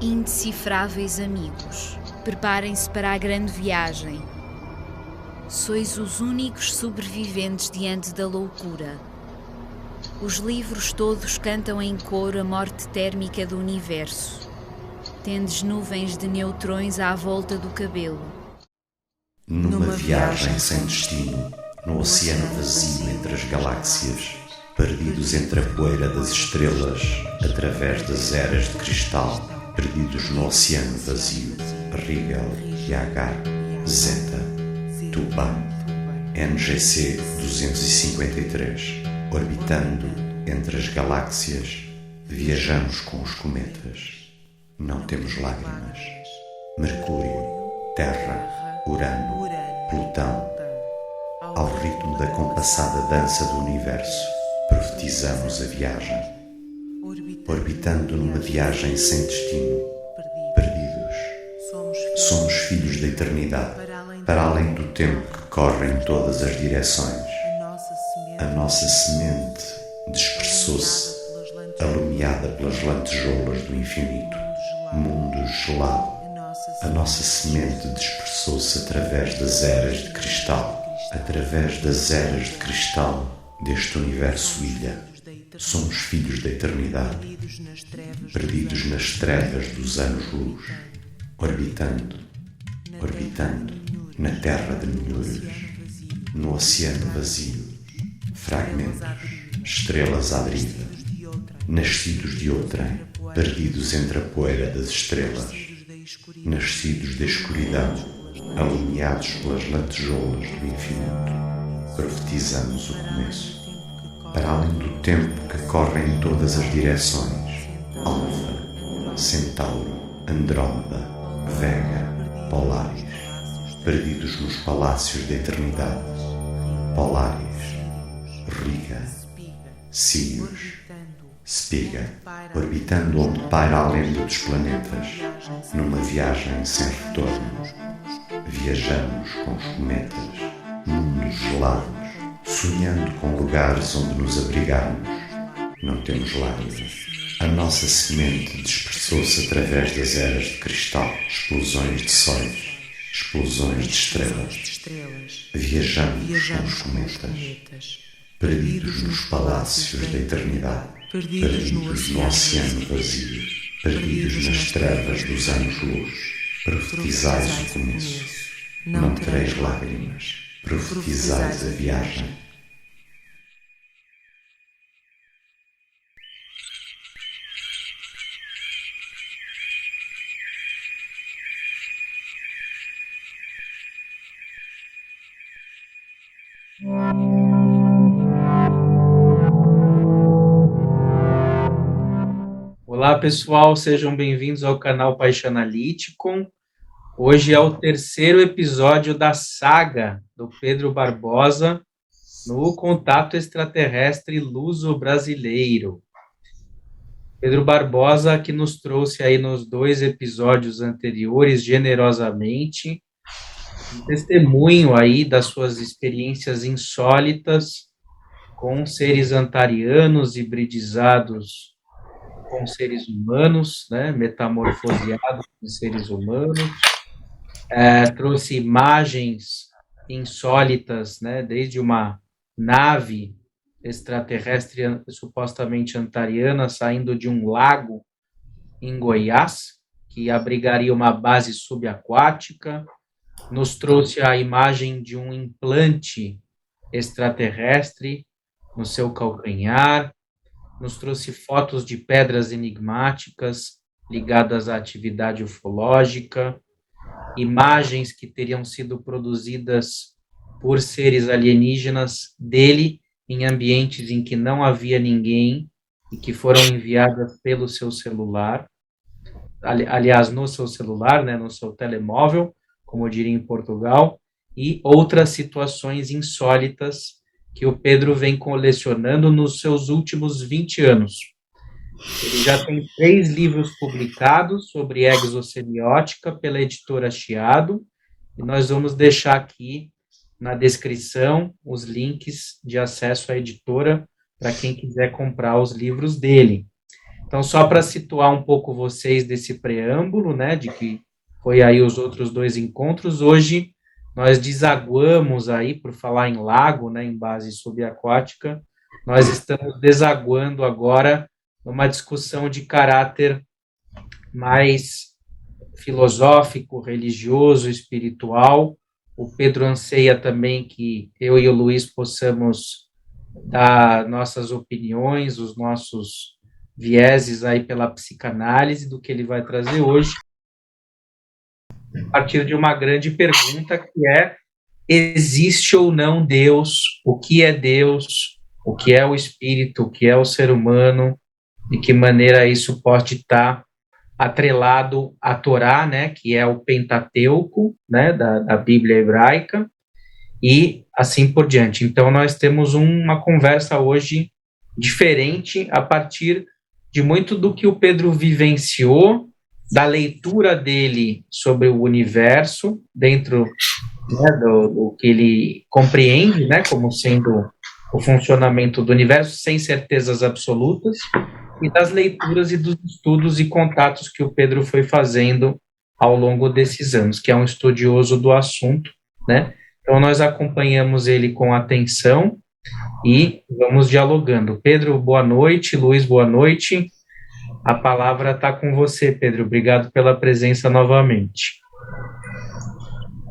Indecifráveis amigos, preparem-se para a grande viagem. Sois os únicos sobreviventes diante da loucura. Os livros todos cantam em coro a morte térmica do universo. Tendes nuvens de neutrões à volta do cabelo. Numa viagem sem destino, no oceano vazio entre as galáxias, perdidos entre a poeira das estrelas, através das eras de cristal, perdidos no oceano vazio, Rigel, Yagar, Zeta, Tuban, NGC 253, orbitando entre as galáxias, viajamos com os cometas. Não temos lágrimas. Mercúrio, Terra, Urano, Plutão. Ao ritmo da compassada dança do universo, profetizamos a viagem. Orbitando numa viagem sem destino, perdidos. Somos filhos da eternidade, para além do tempo que corre em todas as direções. A nossa semente dispersou-se, alumiada pelas lantejoulas do infinito, mundo gelado. A nossa semente dispersou-se através das eras de cristal, deste universo ilha. Somos filhos da eternidade, perdidos nas trevas dos anos-luz, orbitando, na terra de Ninhuras, no oceano vazio, fragmentos, estrelas à deriva, nascidos de outrem, perdidos entre a poeira das estrelas, nascidos da escuridão, alumiados pelas lantejoulas do infinito, profetizamos o começo. Para além do tempo que corre em todas as direções, Alfa, Centauro, Andrómeda, Vega, Polaris, perdidos nos palácios da eternidade, Polaris, Riga, Sirius, Spiga, orbitando onde paira a lenda dos planetas, numa viagem sem retorno. Viajamos com os cometas, mundos gelados, sonhando com lugares onde nos abrigarmos. Não temos lágrimas. A nossa semente dispersou-se através das eras de cristal, explosões de sóis, explosões de estrelas. Viajamos com os cometas, perdidos nos palácios da eternidade, perdidos no oceano vazio, perdidos nas trevas dos anos-luz. Profetizais o começo, não tereis lágrimas, profetizais a viagem. Olá pessoal, sejam bem-vindos ao canal Paixanalyticon. Hoje é o terceiro episódio da saga do Pedro Barbosa no Contato Extraterrestre Luso-Brasileiro. Pedro Barbosa, que nos trouxe aí nos 2 episódios anteriores, generosamente, um testemunho aí das suas experiências insólitas com seres antarianos hibridizados com seres humanos, né, metamorfoseados com seres humanos, trouxe imagens insólitas, né, desde uma nave extraterrestre supostamente antariana saindo de um lago em Goiás, que abrigaria uma base subaquática, nos trouxe a imagem de um implante extraterrestre no seu calcanhar, nos trouxe fotos de pedras enigmáticas ligadas à atividade ufológica, imagens que teriam sido produzidas por seres alienígenas dele em ambientes em que não havia ninguém e que foram enviadas pelo seu celular, aliás, no seu celular, né, no seu telemóvel, como eu diria em Portugal, e outras situações insólitas que o Pedro vem colecionando nos seus últimos 20 anos. Ele já tem 3 livros publicados sobre exossemiótica pela editora Chiado, e nós vamos deixar aqui na descrição os links de acesso à editora para quem quiser comprar os livros dele. Então, só para situar um pouco vocês desse preâmbulo, né, de que foi aí os outros 2 encontros, hoje nós desaguamos aí, por falar em lago, né, em base subaquática, nós estamos desaguando agora numa discussão de caráter mais filosófico, religioso, espiritual. O Pedro anseia também que eu e o Luiz possamos dar nossas opiniões, os nossos vieses aí pela psicanálise do que ele vai trazer hoje, a partir de uma grande pergunta que é: existe ou não Deus? O que é Deus? O que é o espírito? O que é o ser humano? De que maneira isso pode estar atrelado à Torá, né, que é o Pentateuco, né, da Bíblia hebraica, e assim por diante. Então, nós temos uma conversa hoje diferente a partir de muito do que o Pedro vivenciou, da leitura dele sobre o universo, dentro, né, do que ele compreende, né, como sendo o funcionamento do universo, sem certezas absolutas, e das leituras e dos estudos e contatos que o Pedro foi fazendo ao longo desses anos, que é um estudioso do assunto, né? Então, nós acompanhamos ele com atenção e vamos dialogando. Pedro, boa noite. Luiz, boa noite. A palavra está com você, Pedro. Obrigado pela presença novamente.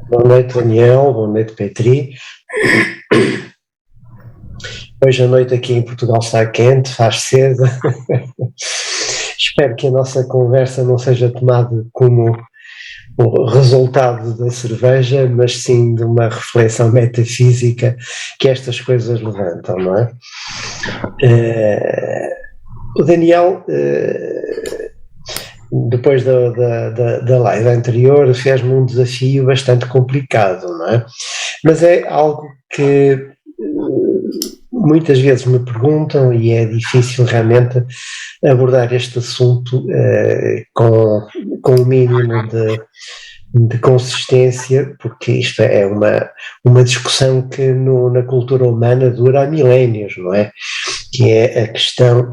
Boa noite, Daniel. Boa noite, Petri. Hoje a noite aqui em Portugal está quente, faz cedo. Espero que a nossa conversa não seja tomada como o resultado da cerveja, mas sim de uma reflexão metafísica que estas coisas levantam, não é? O Daniel, depois da live anterior, fez-me um desafio bastante complicado, não é? Mas é algo que muitas vezes me perguntam e é difícil realmente abordar este assunto com o mínimo de consistência, porque isto é uma discussão que na cultura humana dura há milénios, não é? Que é a questão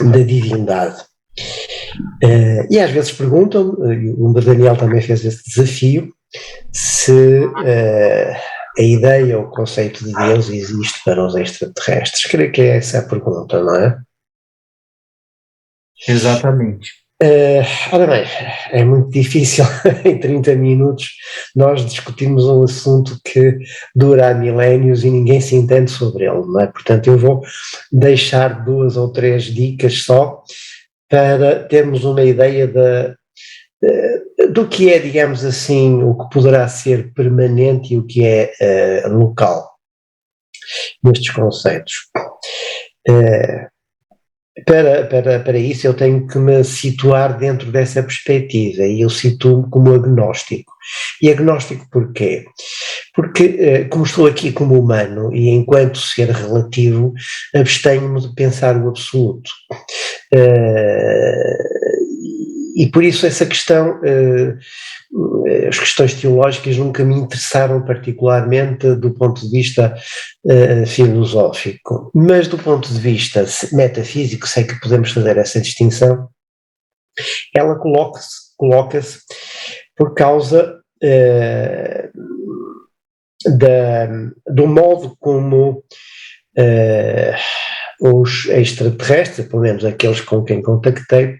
da divindade. E às vezes perguntam-me, o Daniel também fez esse desafio, se a ideia ou o conceito de Deus existe para os extraterrestres. Creio que é essa a pergunta, não é? Exatamente. Ora bem, é muito difícil em 30 minutos nós discutirmos um assunto que dura há milénios e ninguém se entende sobre ele, não é? Portanto, eu vou deixar 2 ou 3 dicas só para termos uma ideia do que é, digamos assim, o que poderá ser permanente e o que é local nestes conceitos. Para isso eu tenho que me situar dentro dessa perspectiva e eu situo-me como agnóstico. E agnóstico porquê? Porque, como estou aqui como humano e enquanto ser relativo, abstenho-me de pensar o absoluto. E por isso essa questão, as questões teológicas nunca me interessaram particularmente do ponto de vista filosófico, mas do ponto de vista metafísico, sei que podemos fazer essa distinção, ela coloca-se por causa do modo como os extraterrestres, pelo menos aqueles com quem contactei,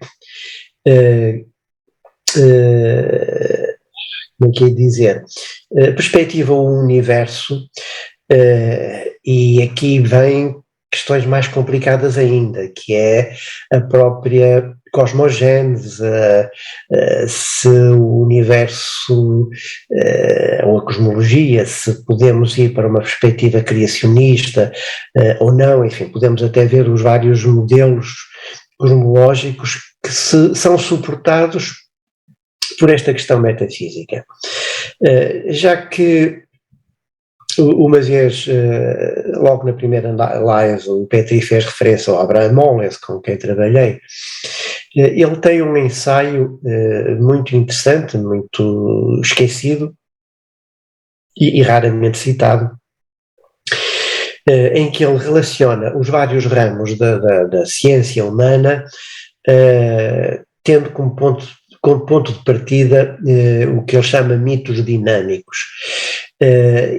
como é que é dizer, perspectiva o universo, e aqui vêm questões mais complicadas ainda, que é a própria cosmogênese, se o universo ou a cosmologia, se podemos ir para uma perspectiva criacionista ou não, enfim, podemos até ver os vários modelos cosmológicos que são suportados por esta questão metafísica. Já que uma vez, logo na primeira live, o Petri fez referência ao Abraham Moles, com quem trabalhei. Ele tem um ensaio muito interessante, muito esquecido e raramente citado, em que ele relaciona os vários ramos da ciência humana tendo como ponto de partida o que ele chama mitos dinâmicos.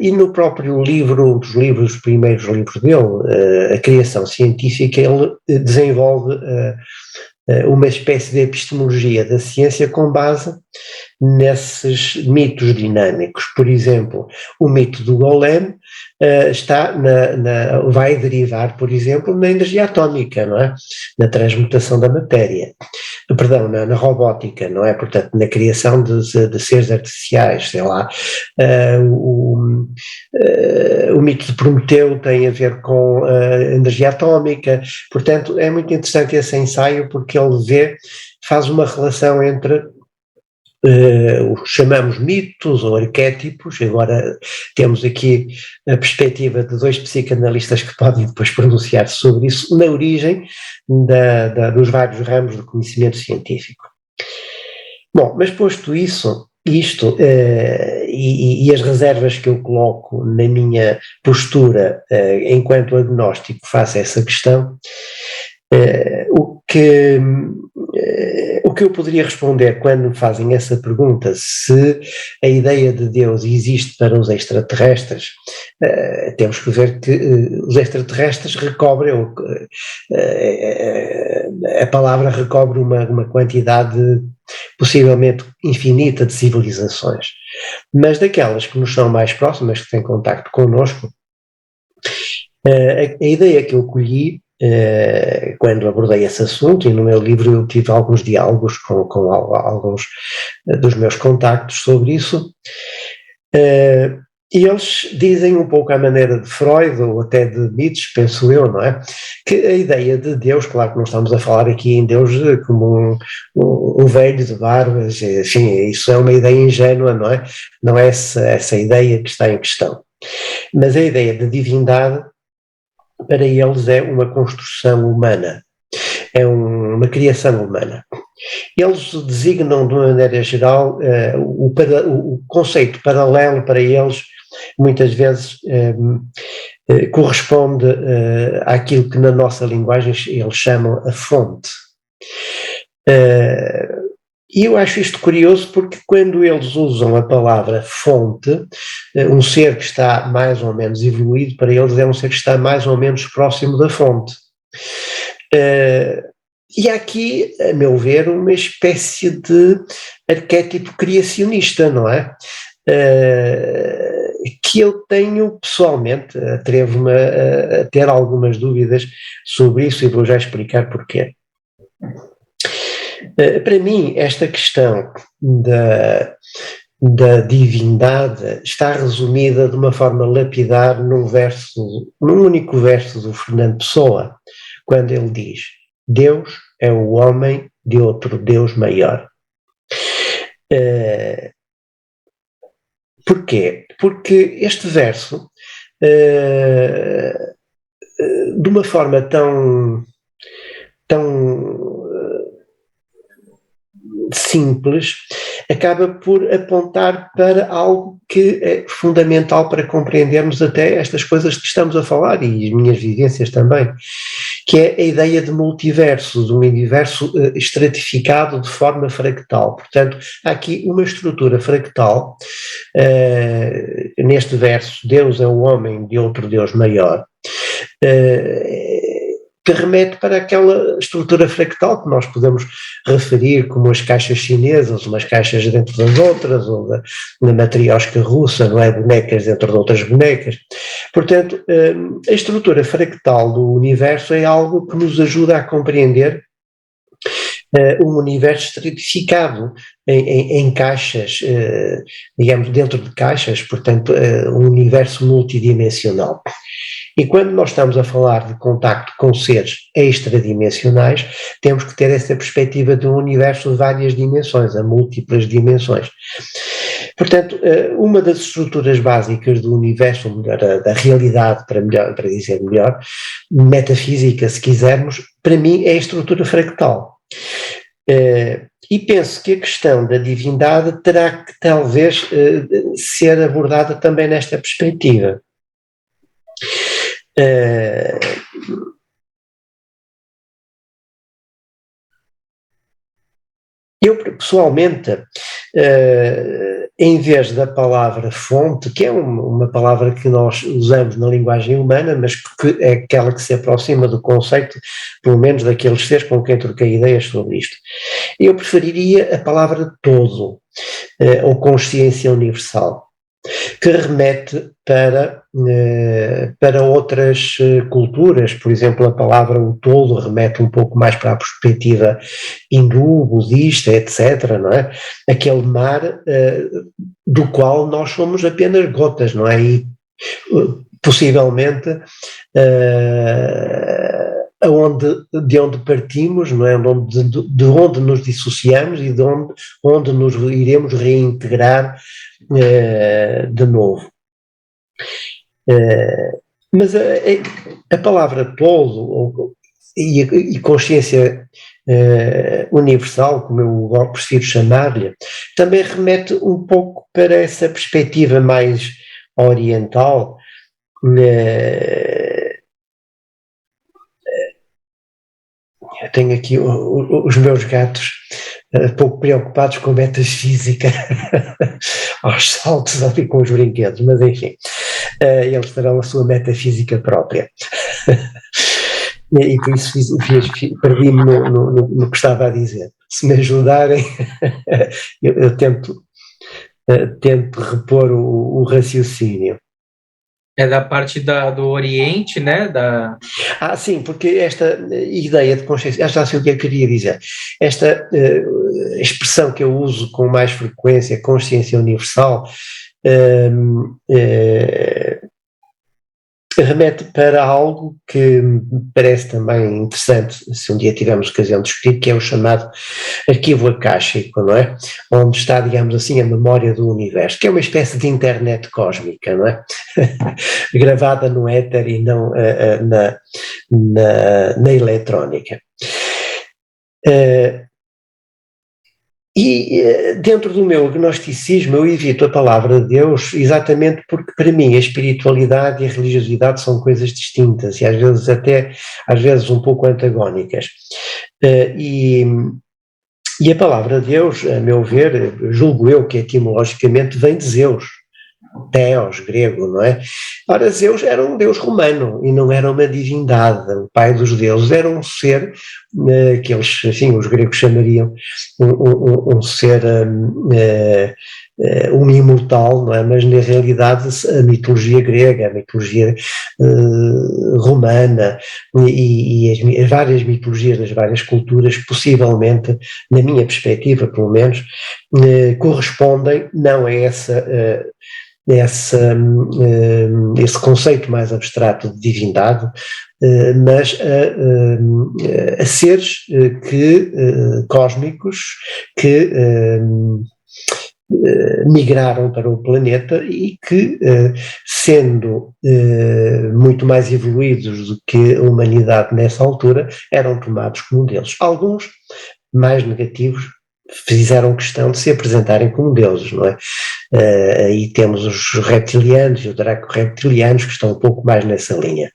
E no próprio livro, os primeiros livros dele, A Criação Científica, ele desenvolve uma espécie de epistemologia da ciência com base nesses mitos dinâmicos. Por exemplo, o mito do Golem vai derivar, por exemplo, na energia atómica, não é? Na transmutação da matéria. Perdão, na robótica, não é? Portanto, na criação de seres artificiais, sei lá. O mito de Prometeu tem a ver com a energia atómica. Portanto, é muito interessante esse ensaio porque ele faz uma relação entre os chamamos mitos ou arquétipos. Agora temos aqui a perspectiva de dois psicanalistas que podem depois pronunciar sobre isso, na origem dos vários ramos do conhecimento científico. Bom, mas posto isto e as reservas que eu coloco na minha postura enquanto agnóstico face a essa questão, o que eu poderia responder quando me fazem essa pergunta, se a ideia de Deus existe para os extraterrestres, temos que ver que os extraterrestres recobrem, a palavra recobre uma quantidade possivelmente infinita de civilizações, mas daquelas que nos são mais próximas, que têm contacto connosco, a ideia que eu colhi quando abordei esse assunto, e no meu livro eu tive alguns diálogos com alguns dos meus contactos sobre isso, e eles dizem um pouco à maneira de Freud, ou até de Nietzsche, penso eu, não é? Que a ideia de Deus, claro que não estamos a falar aqui em Deus como um velho de barbas, enfim, isso é uma ideia ingênua, não é? Não é essa ideia que está em questão. Mas a ideia de divindade, para eles, é uma construção humana, é uma criação humana. Eles designam, de uma maneira geral, o conceito paralelo para eles, muitas vezes corresponde àquilo que na nossa linguagem eles chamam a fonte. E eu acho isto curioso porque quando eles usam a palavra fonte, um ser que está mais ou menos evoluído, para eles é um ser que está mais ou menos próximo da fonte. E há aqui, a meu ver, uma espécie de arquétipo criacionista, não é? Que eu tenho pessoalmente, atrevo-me a ter algumas dúvidas sobre isso e vou já explicar porquê. Para mim, esta questão da divindade está resumida de uma forma lapidar num único verso do Fernando Pessoa, quando ele diz: Deus é o homem de outro Deus maior. Porquê? Porque este verso, de uma forma tão simples, acaba por apontar para algo que é fundamental para compreendermos até estas coisas que estamos a falar, e as minhas vivências também, que é a ideia de multiverso, de um universo estratificado de forma fractal. Portanto, há aqui uma estrutura fractal, neste verso, Deus é o homem de outro Deus maior, que remete para aquela estrutura fractal que nós podemos referir como as caixas chinesas, umas caixas dentro das outras, ou da matriosca russa, não é? Bonecas dentro de outras bonecas. Portanto, a estrutura fractal do universo é algo que nos ajuda a compreender um universo estratificado em caixas, digamos, dentro de caixas, portanto, um universo multidimensional. E quando nós estamos a falar de contacto com seres extradimensionais, temos que ter essa perspectiva de um universo de várias dimensões, a múltiplas dimensões. Portanto, uma das estruturas básicas do universo, ou melhor, da realidade, para dizer melhor, metafísica, se quisermos, para mim é a estrutura fractal. E penso que a questão da divindade terá que talvez ser abordada também nesta perspectiva. Eu, pessoalmente, em vez da palavra fonte, que é uma palavra que nós usamos na linguagem humana, mas que é aquela que se aproxima do conceito, pelo menos daqueles seres com quem troquei ideias sobre isto, eu preferiria a palavra todo, ou consciência universal, que remete para outras culturas. Por exemplo, a palavra o todo remete um pouco mais para a perspectiva hindu, budista, etc., não é? Aquele mar do qual nós somos apenas gotas, não é? E possivelmente de onde partimos, não é? De onde nos dissociamos e onde nos iremos reintegrar de novo. Mas a palavra todo e consciência universal, como eu prefiro chamar-lhe, também remete um pouco para essa perspectiva mais oriental. Eu tenho aqui os meus gatos pouco preocupados com metafísica aos saltos ali com os brinquedos, mas enfim, eles terão a sua metafísica própria. E por isso perdi-me no que estava a dizer. Se me ajudarem, eu tento repor o raciocínio. É da parte do Oriente, né? Sim, porque esta ideia de consciência, já sei o que eu queria dizer, esta expressão que eu uso com mais frequência, consciência universal, remete para algo que me parece também interessante, se um dia tivermos ocasião de discutir, que é o chamado arquivo acástico, não é? Onde está, digamos assim, a memória do universo, que é uma espécie de internet cósmica, não é? Gravada no éter e não na eletrónica. E dentro do meu agnosticismo eu evito a palavra Deus exatamente porque para mim a espiritualidade e a religiosidade são coisas distintas e às vezes um pouco antagónicas. E a palavra Deus, a meu ver, julgo eu que etimologicamente vem de Zeus, Theos, grego, não é? Ora, Zeus era um deus romano e não era uma divindade, o pai dos deuses era um ser que eles, enfim, os gregos chamariam um ser um imortal, não é? Mas na realidade a mitologia grega, a mitologia romana e as várias mitologias das várias culturas, possivelmente, na minha perspectiva pelo menos, correspondem não a esse conceito mais abstrato de divindade, mas a seres cósmicos que migraram para o planeta e que, sendo muito mais evoluídos do que a humanidade nessa altura, eram tomados como deuses. Alguns mais negativos fizeram questão de se apresentarem como deuses, não é? Aí temos os reptilianos e os draco-reptilianos que estão um pouco mais nessa linha.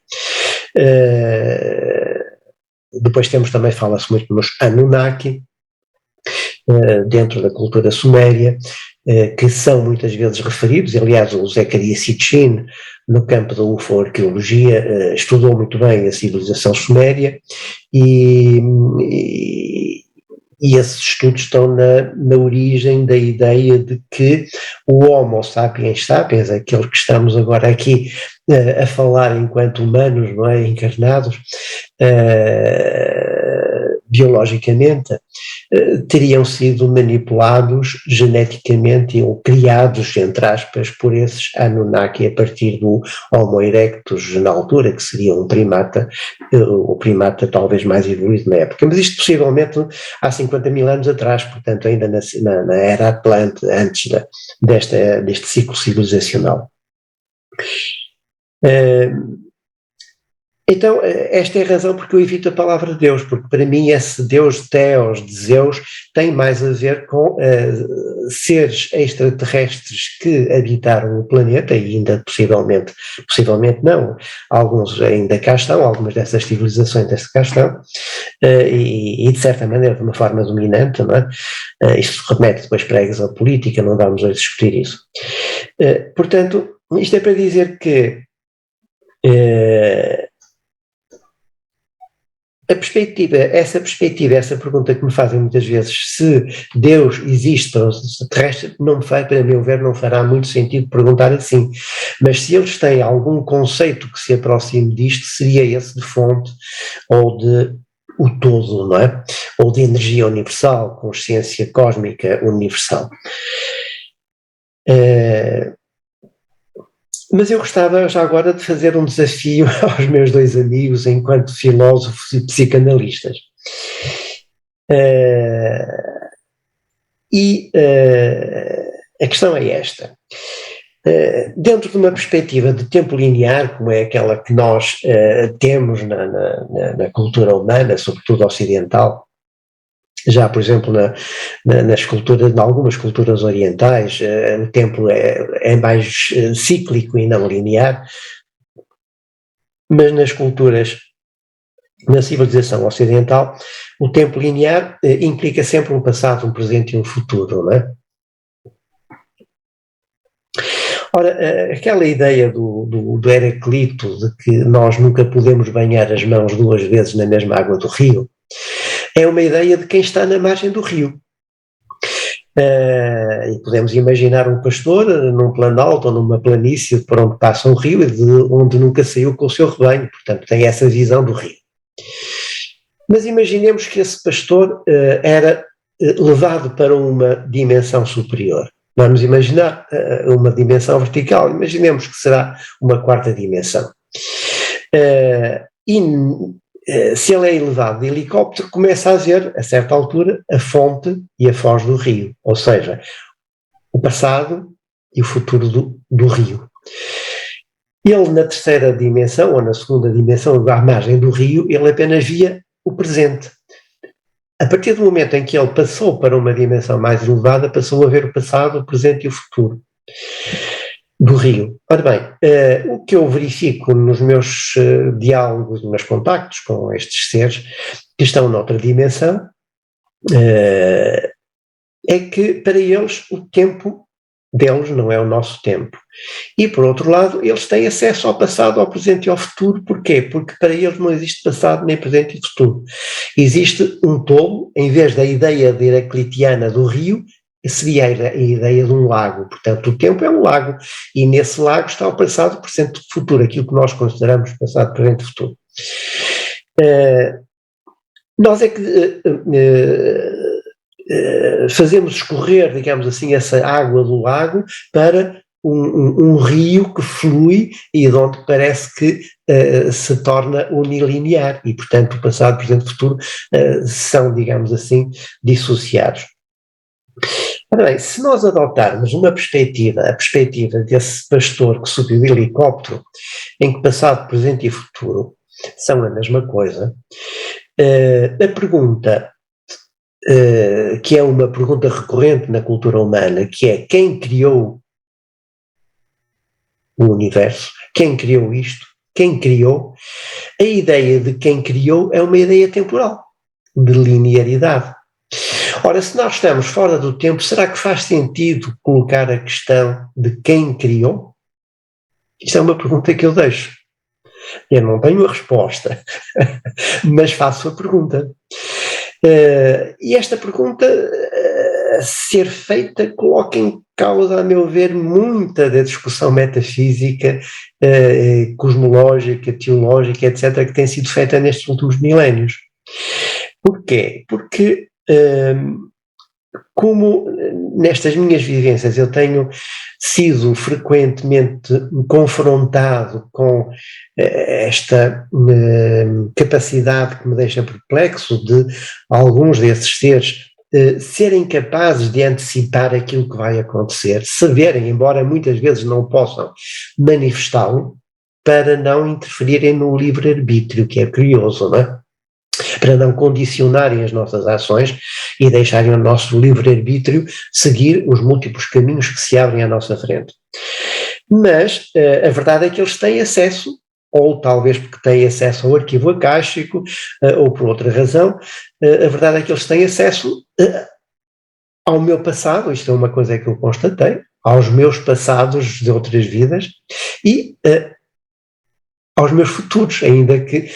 Depois também fala-se muito nos Anunnaki, dentro da cultura suméria, que são muitas vezes referidos, aliás o Zecharia Sitchin, no campo da UFO-arqueologia, estudou muito bem a civilização suméria e esses estudos estão na origem da ideia de que o Homo sapiens sapiens, aquele que estamos agora aqui a falar enquanto humanos, não é, encarnados, biologicamente, teriam sido manipulados geneticamente ou criados, entre aspas, por esses Anunnaki a partir do Homo erectus na altura, que seria um primata, o primata talvez mais evoluído na época, mas isto possivelmente há 50 mil anos atrás, portanto ainda na era Atlante, antes deste ciclo civilizacional. Então, esta é a razão porque eu evito a palavra Deus, porque para mim esse Deus, Theos, de Zeus, tem mais a ver com seres extraterrestres que habitaram o planeta e ainda possivelmente não, alguns ainda cá estão, algumas dessas civilizações ainda cá estão, e de certa maneira de uma forma dominante, não é? Isto remete depois para a exopolítica, não vamos hoje discutir isso. Portanto, isto é para dizer que essa pergunta que me fazem muitas vezes, se Deus existe ou se terrestre, para meu ver, não fará muito sentido perguntar assim. Mas se eles têm algum conceito que se aproxime disto, seria esse de fonte ou de o todo, não é? Ou de energia universal, consciência cósmica universal. Mas eu gostava já agora de fazer um desafio aos meus dois amigos enquanto filósofos e psicanalistas. A questão é esta. Dentro de uma perspectiva de tempo linear, como é aquela que nós temos na cultura humana, sobretudo ocidental, já, por exemplo, nas culturas, em algumas culturas orientais, o tempo é mais cíclico e não linear, mas nas culturas, na civilização ocidental, o tempo linear implica sempre um passado, um presente e um futuro, não é? Ora, aquela ideia do Heraclito de que nós nunca podemos banhar as mãos duas vezes na mesma água do rio, é uma ideia de quem está na margem do rio. E podemos imaginar um pastor num planalto ou numa planície por onde passa um rio e de onde nunca saiu com o seu rebanho, portanto tem essa visão do rio. Mas imaginemos que esse pastor era levado para uma dimensão superior. Vamos imaginar uma dimensão vertical, imaginemos que será uma quarta dimensão. Se ele é elevado de helicóptero, começa a ver, a certa altura, a fonte e a foz do rio, ou seja, o passado e o futuro do rio. Ele, na terceira dimensão, ou na segunda dimensão, à margem do rio, ele apenas via o presente. A partir do momento em que ele passou para uma dimensão mais elevada, passou a ver o passado, o presente e o futuro do rio. Ora bem, o que eu verifico nos meus diálogos, nos meus contactos com estes seres que estão noutra dimensão, é que para eles o tempo deles não é o nosso tempo. E por outro lado, eles têm acesso ao passado, ao presente e ao futuro. Porquê? Porque para eles não existe passado, nem presente e futuro. Existe um todo, em vez da ideia heraclitiana do rio, seria a ideia de um lago. Portanto, o tempo é um lago, e nesse lago está o passado, presente e futuro, aquilo que nós consideramos passado, presente e futuro. Nós é que fazemos escorrer, digamos assim, essa água do lago para um rio que flui e de onde parece que se torna unilinear, e portanto o passado, presente e futuro são, digamos assim, dissociados. Ora bem, se nós adotarmos a perspectiva desse pastor que subiu o helicóptero, em que passado, presente e futuro são a mesma coisa, a pergunta, que é uma pergunta recorrente na cultura humana, que é: quem criou o universo? Quem criou isto? Quem criou? A ideia de quem criou é uma ideia temporal, de linearidade. Ora, se nós estamos fora do tempo, será que faz sentido colocar a questão de quem criou? Isto é uma pergunta que eu deixo. Eu não tenho a resposta, mas faço a pergunta. E esta pergunta, a ser feita, coloca em causa, a meu ver, muita da discussão metafísica, cosmológica, teológica, etc., que tem sido feita nestes últimos milénios. Porquê? Porque como nestas minhas vivências eu tenho sido frequentemente confrontado com esta capacidade que me deixa perplexo de alguns desses seres serem capazes de antecipar aquilo que vai acontecer, saberem, embora muitas vezes não possam manifestá-lo, para não interferirem no livre-arbítrio, que é curioso, não é? Para não condicionarem as nossas ações e deixarem o nosso livre-arbítrio seguir os múltiplos caminhos que se abrem à nossa frente. Mas a verdade é que eles têm acesso, ou talvez porque têm acesso ao arquivo acástico, ou por outra razão, a verdade é que eles têm acesso ao meu passado, isto é uma coisa que eu constatei, aos meus passados de outras vidas e aos meus futuros, ainda que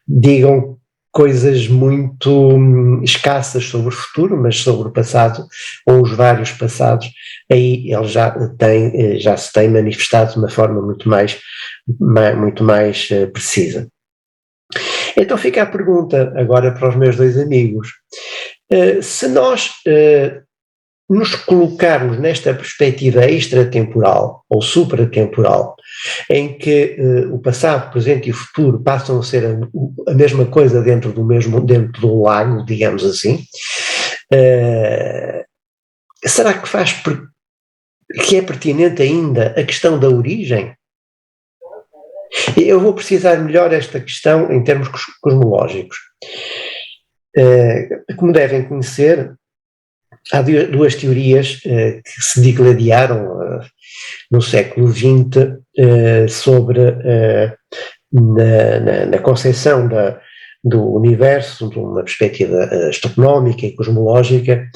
digam coisas muito escassas sobre o futuro, mas sobre o passado, ou os vários passados, aí ele já se tem manifestado de uma forma muito mais precisa. Então fica a pergunta agora para os meus dois amigos. Se nós nos colocarmos nesta perspectiva extratemporal ou supratemporal, em que o passado, o presente e o futuro passam a ser a mesma coisa dentro de um lago, digamos assim, será que é pertinente ainda a questão da origem? Eu vou precisar melhor esta questão em termos cosmológicos. Como devem conhecer, há duas teorias que se digladiaram no século XX sobre na concepção do universo, de uma perspectiva astronómica e cosmológica,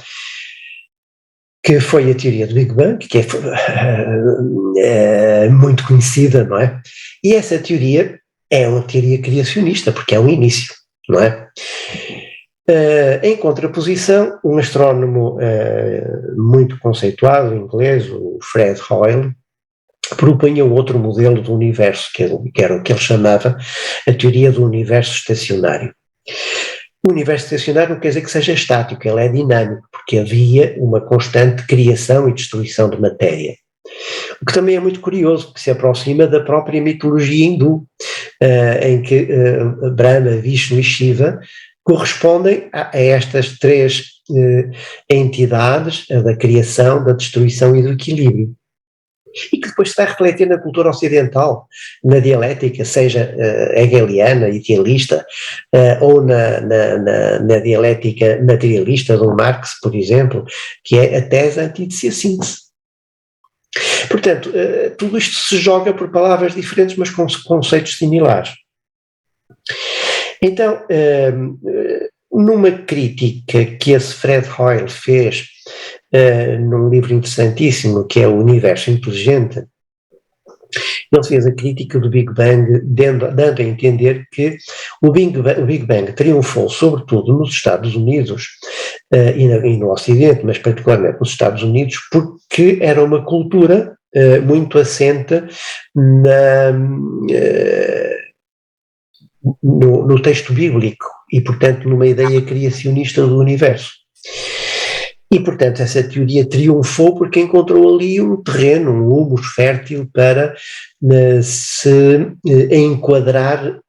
que foi a teoria do Big Bang, que é muito conhecida, não é? E essa teoria é uma teoria criacionista, porque é um início, não é? Em contraposição, um astrónomo muito conceituado, inglês, o Fred Hoyle, propunha outro modelo do universo, que era o que ele chamava a teoria do universo estacionário. O universo estacionário não quer dizer que seja estático, ele é dinâmico, porque havia uma constante criação e destruição de matéria. O que também é muito curioso, porque se aproxima da própria mitologia hindu, em que Brahma, Vishnu e Shiva correspondem a estas três entidades, a da criação, da destruição e do equilíbrio. E que depois se vai refletir na cultura ocidental, na dialética, seja hegeliana, idealista, ou na dialética materialista do Marx, por exemplo, que é a tese, a antítese e a síntese. Portanto, tudo isto se joga por palavras diferentes, mas com conceitos similares. Então, numa crítica que esse Fred Hoyle fez num livro interessantíssimo que é O Universo Inteligente, ele fez a crítica do Big Bang, dando a entender que o Big Bang triunfou sobretudo nos Estados Unidos e no Ocidente, mas particularmente nos Estados Unidos, porque era uma cultura muito assente no texto bíblico e, portanto, numa ideia criacionista do universo. E, portanto, essa teoria triunfou porque encontrou ali um terreno, um humus fértil para se enquadrar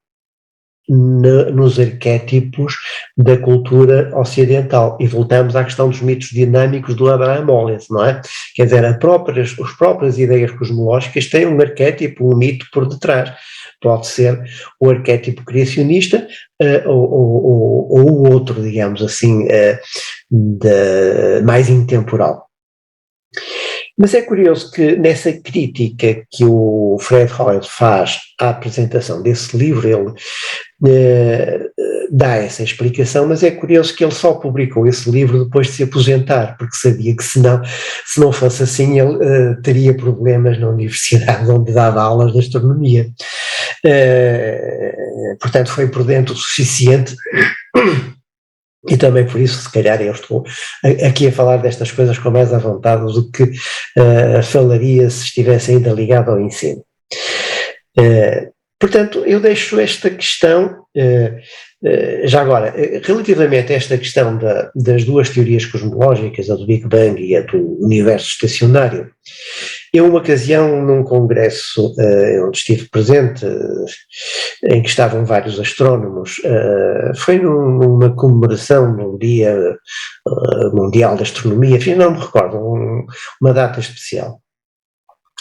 nos arquétipos da cultura ocidental. E voltamos à questão dos mitos dinâmicos do Abraham Mollins, não é? Quer dizer, as próprias ideias cosmológicas têm um arquétipo, um mito por detrás. Pode ser o arquétipo criacionista ou o outro, digamos assim, mais intemporal. Mas é curioso que nessa crítica que o Fred Hoyle faz à apresentação desse livro, ele dá essa explicação, mas é curioso que ele só publicou esse livro depois de se aposentar, porque sabia que se não fosse assim ele teria problemas na universidade onde dava aulas de astronomia. Portanto, foi prudente o suficiente. E também por isso, se calhar, eu estou aqui a falar destas coisas com mais à vontade do que falaria se estivesse ainda ligado ao ensino. Portanto, eu deixo esta questão, já agora, relativamente a esta questão das duas teorias cosmológicas, a do Big Bang e a do universo estacionário, eu, uma ocasião, num congresso onde estive presente, em que estavam vários astrónomos, foi numa comemoração no Dia Mundial da Astronomia, enfim, não me recordo, uma data especial.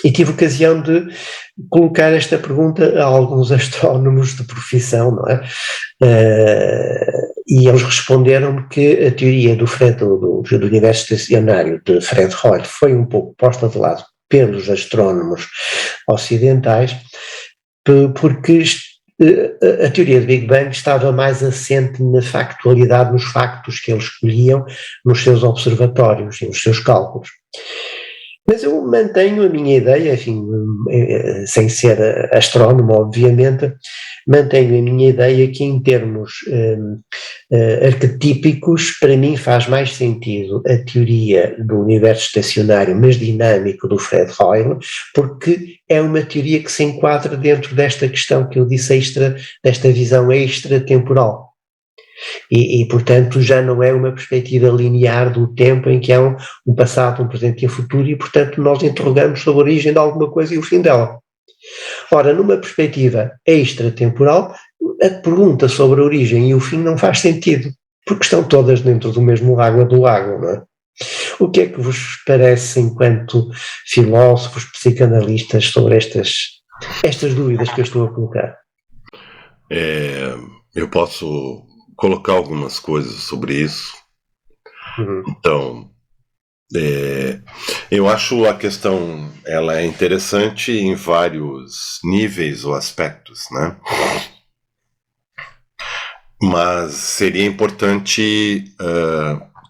E tive ocasião de colocar esta pergunta a alguns astrónomos de profissão, não é? E eles responderam-me que a teoria do universo estacionário de Fred Hoyle foi um pouco posta de lado pelos astrónomos ocidentais, porque a teoria do Big Bang estava mais assente na factualidade, nos factos que eles escolhiam nos seus observatórios e nos seus cálculos. Mas eu mantenho a minha ideia, enfim, sem ser astrónomo, obviamente, mantenho a minha ideia que em termos arquetípicos, para mim faz mais sentido a teoria do universo estacionário, mas dinâmico, do Fred Hoyle, porque é uma teoria que se enquadra dentro desta questão que eu disse desta visão extratemporal. E, portanto, já não é uma perspectiva linear do tempo em que há um passado, um presente e um futuro, e, portanto, nós interrogamos sobre a origem de alguma coisa e o fim dela. Ora, numa perspectiva extratemporal, a pergunta sobre a origem e o fim não faz sentido, porque estão todas dentro do mesmo lago do lago, não é? O que é que vos parece, enquanto filósofos, psicanalistas, sobre estas dúvidas que eu estou a colocar? Eu posso colocar algumas coisas sobre isso. Então, eu acho a questão, ela é interessante em vários níveis ou aspectos, né? Mas seria importante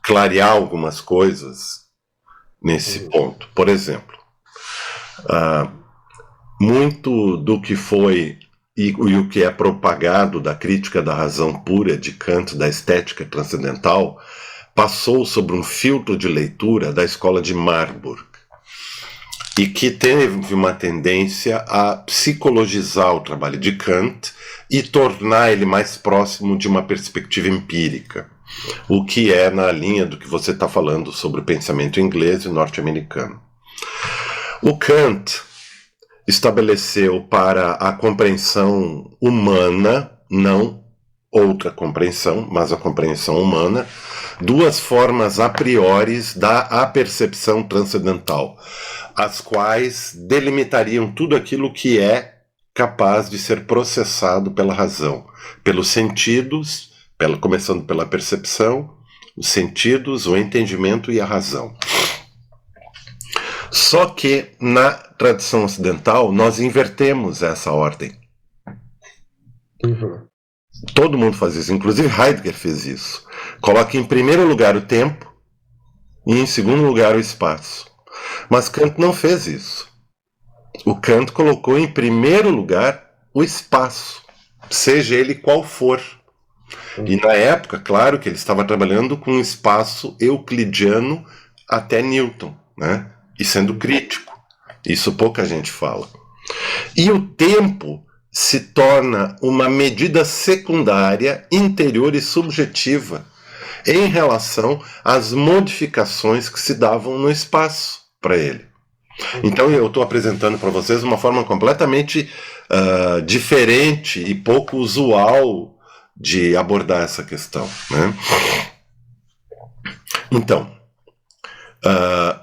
clarear algumas coisas nesse ponto. Por exemplo, muito do que foi e o que é propagado da crítica da razão pura de Kant, da estética transcendental, passou sobre um filtro de leitura da escola de Marburg, e que teve uma tendência a psicologizar o trabalho de Kant e tornar ele mais próximo de uma perspectiva empírica, o que é na linha do que você está falando sobre o pensamento inglês e norte-americano. O Kant estabeleceu para a compreensão humana, não outra compreensão, mas a compreensão humana, duas formas a priori da apercepção transcendental, as quais delimitariam tudo aquilo que é capaz de ser processado pela razão, pelos sentidos, começando pela percepção, os sentidos, o entendimento e a razão. Só que na tradição ocidental nós invertemos essa ordem. Todo mundo faz isso, inclusive Heidegger fez isso. Coloca em primeiro lugar o tempo e em segundo lugar o espaço. Mas Kant não fez isso. O Kant colocou em primeiro lugar o espaço, seja ele qual for. E na época, claro que ele estava trabalhando com um espaço euclidiano até Newton, né? E sendo crítico. Isso pouca gente fala. E o tempo se torna uma medida secundária, interior e subjetiva em relação às modificações que se davam no espaço para ele. Então eu estou apresentando para vocês uma forma completamente diferente e pouco usual de abordar essa questão, né? Então,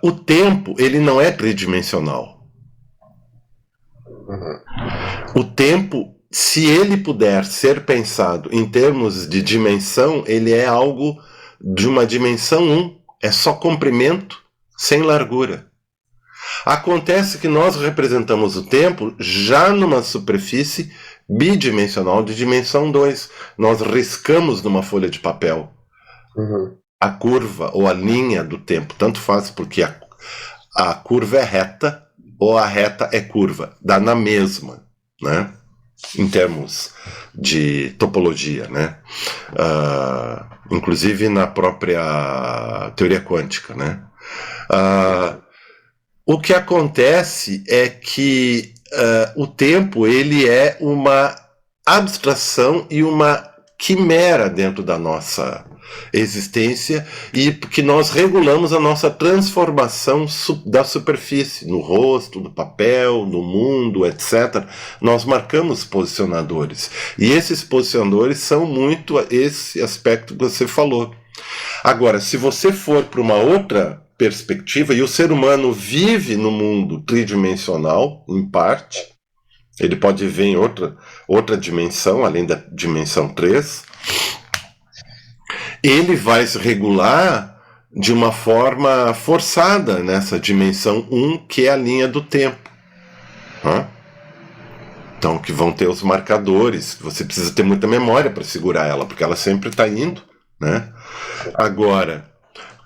o tempo, ele não é tridimensional. O tempo, se ele puder ser pensado em termos de dimensão, ele é algo de uma dimensão 1. É só comprimento sem largura. Acontece que nós representamos o tempo já numa superfície bidimensional de dimensão 2. Nós riscamos numa folha de papel a curva ou a linha do tempo, tanto faz, porque a curva é reta ou a reta é curva, dá na mesma, né? Em termos de topologia, né? Inclusive na própria teoria quântica, né? O que acontece é que o tempo, ele é uma abstração e uma quimera dentro da nossa existência, e que nós regulamos a nossa transformação da superfície, no rosto, no papel, no mundo, etc. Nós marcamos posicionadores, e esses posicionadores são muito esse aspecto que você falou. Agora, se você for para uma outra perspectiva, e o ser humano vive no mundo tridimensional, em parte, ele pode viver em outra dimensão, além da dimensão 3, ele vai se regular de uma forma forçada nessa dimensão 1, que é a linha do tempo. Então, que vão ter os marcadores, você precisa ter muita memória para segurar ela, porque ela sempre está indo, né? Agora,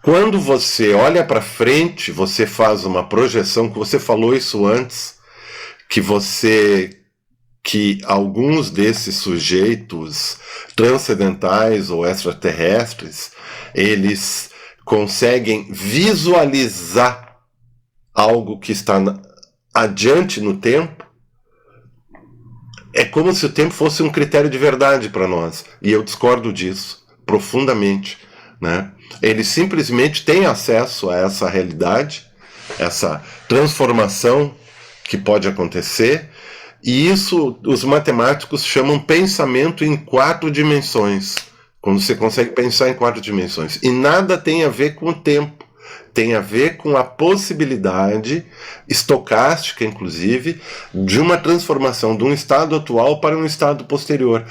quando você olha para frente, você faz uma projeção, que você falou isso antes, que alguns desses sujeitos transcendentais ou extraterrestres, eles conseguem visualizar algo que está adiante no tempo. É como se o tempo fosse um critério de verdade para nós, e eu discordo disso profundamente, né? Eles simplesmente têm acesso a essa realidade, essa transformação que pode acontecer, e isso os matemáticos chamam pensamento em 4 dimensões, quando você consegue pensar em 4 dimensões. E nada tem a ver com o tempo, tem a ver com a possibilidade estocástica, inclusive, de uma transformação de um estado atual para um estado posterior.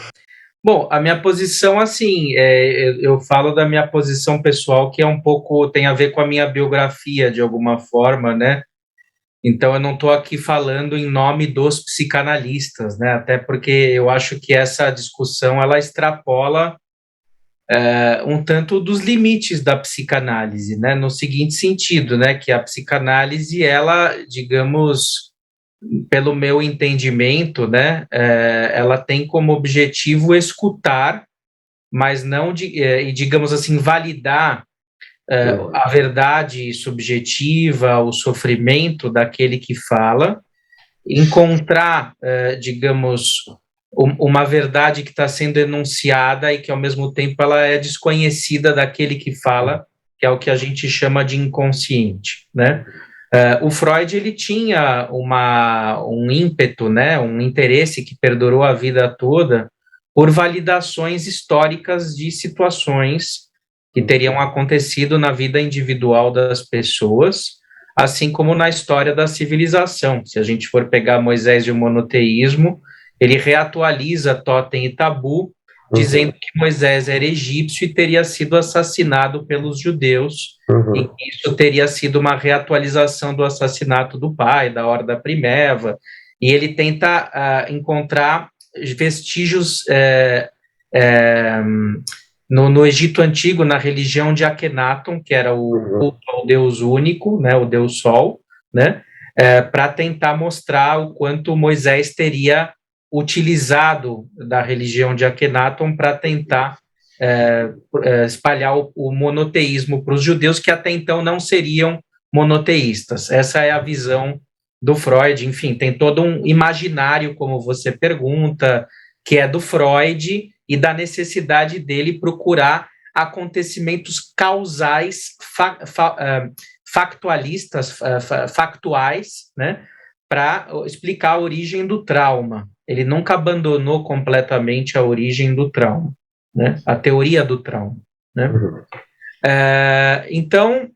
Bom, a minha posição, assim, eu falo da minha posição pessoal, que é um pouco, tem a ver com a minha biografia, de alguma forma, né? Então, eu não estou aqui falando em nome dos psicanalistas, né? Até porque eu acho que essa discussão, ela extrapola um tanto dos limites da psicanálise, né? No seguinte sentido, né? Que a psicanálise, ela, digamos, pelo meu entendimento, né? Ela tem como objetivo escutar, mas não, digamos assim, validar a verdade subjetiva, o sofrimento daquele que fala, encontrar, digamos, uma verdade que está sendo enunciada e que, ao mesmo tempo, ela é desconhecida daquele que fala, que é o que a gente chama de inconsciente, né? O Freud, ele tinha um ímpeto, né, um interesse que perdurou a vida toda por validações históricas de situações que teriam acontecido na vida individual das pessoas, assim como na história da civilização. Se a gente for pegar Moisés e o monoteísmo, ele reatualiza Totem e Tabu, dizendo que Moisés era egípcio e teria sido assassinado pelos judeus, e que isso teria sido uma reatualização do assassinato do pai, da Horda Primeva, e ele tenta encontrar vestígios no Egito Antigo, na religião de Akhenaton, que era o culto ao Deus único, né, o Deus Sol, né, para tentar mostrar o quanto Moisés teria utilizado da religião de Akhenaton para tentar espalhar o monoteísmo para os judeus, que até então não seriam monoteístas. Essa é a visão do Freud. Enfim, tem todo um imaginário, como você pergunta, que é do Freud e da necessidade dele procurar acontecimentos causais, factuais, né, para explicar a origem do trauma. Ele nunca abandonou completamente a origem do trauma, né, a teoria do trauma, né? Então,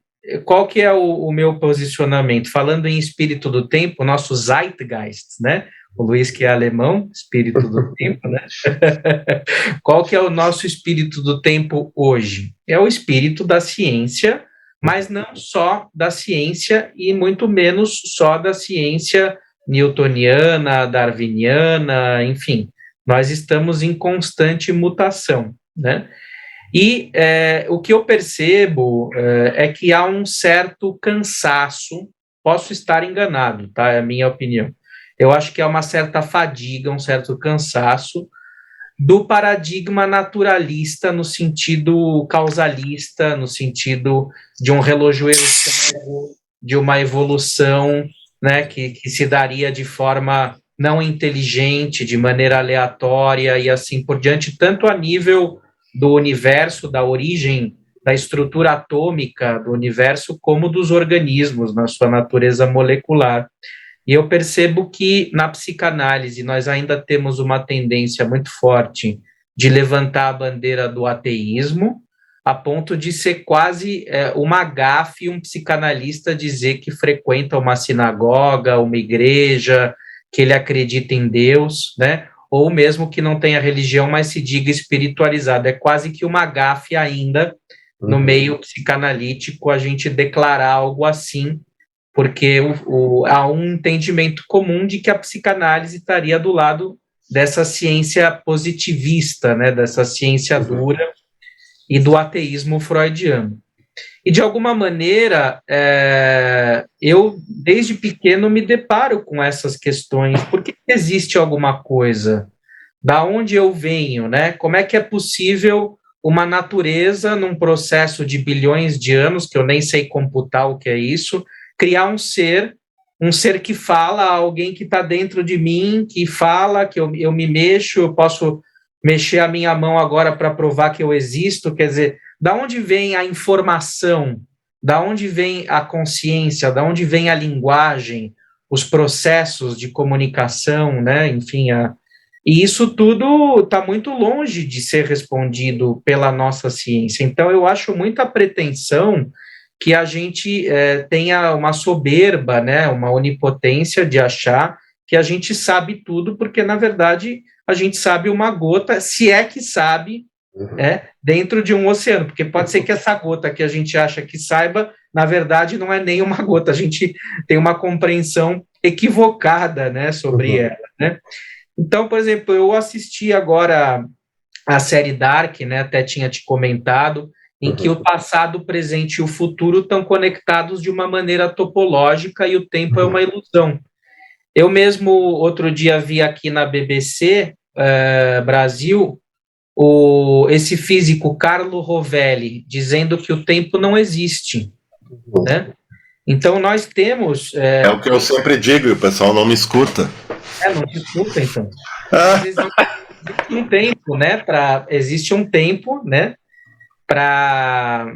qual que é o meu posicionamento? Falando em espírito do tempo, nosso Zeitgeist, né? O Luiz, que é alemão, espírito do tempo, né? Qual que é o nosso espírito do tempo hoje? É o espírito da ciência, mas não só da ciência e muito menos só da ciência newtoniana, darwiniana, enfim. Nós estamos em constante mutação, né? E o que eu percebo é que há um certo cansaço, posso estar enganado, tá? É a minha opinião. Eu acho que há uma certa fadiga, um certo cansaço do paradigma naturalista no sentido causalista, no sentido de um relojoeiro cego, de uma evolução, né, que se daria de forma não inteligente, de maneira aleatória e assim por diante, tanto a nível do universo, da origem, da estrutura atômica do universo, como dos organismos na sua natureza molecular. E eu percebo que na psicanálise nós ainda temos uma tendência muito forte de levantar a bandeira do ateísmo, a ponto de ser quase uma gafe um psicanalista dizer que frequenta uma sinagoga, uma igreja, que ele acredita em Deus, né? Ou mesmo que não tenha religião, mas se diga espiritualizado. É quase que uma gafe ainda no meio psicanalítico a gente declarar algo assim, porque há um entendimento comum de que a psicanálise estaria do lado dessa ciência positivista, né? Dessa ciência dura, e do ateísmo freudiano. E, de alguma maneira, eu, desde pequeno, me deparo com essas questões. Por que existe alguma coisa? Da onde eu venho, né? Como é que é possível uma natureza, num processo de bilhões de anos, que eu nem sei computar o que é isso, criar um ser que fala, alguém que está dentro de mim, que fala, que eu me mexo, eu posso mexer a minha mão agora para provar que eu existo, quer dizer, da onde vem a informação, da onde vem a consciência, da onde vem a linguagem, os processos de comunicação, né? Enfim, e isso tudo está muito longe de ser respondido pela nossa ciência. Então, eu acho muita pretensão que a gente tenha uma soberba, né? Uma onipotência de achar que a gente sabe tudo, porque, na verdade, a gente sabe uma gota, se é que sabe, dentro de um oceano, porque pode ser que essa gota que a gente acha que saiba, na verdade, não é nem uma gota, a gente tem uma compreensão equivocada, né, sobre ela, né? Então, por exemplo, eu assisti agora a série Dark, né, até tinha te comentado, em que o passado, o presente e o futuro estão conectados de uma maneira topológica e o tempo é uma ilusão. Eu mesmo, outro dia, vi aqui na BBC Brasil esse físico Carlo Rovelli dizendo que o tempo não existe, né? Então, nós temos... É o que eu sempre digo e o pessoal não me escuta. Não te escuta, então. Existe um tempo, né? Existe um tempo, né? Para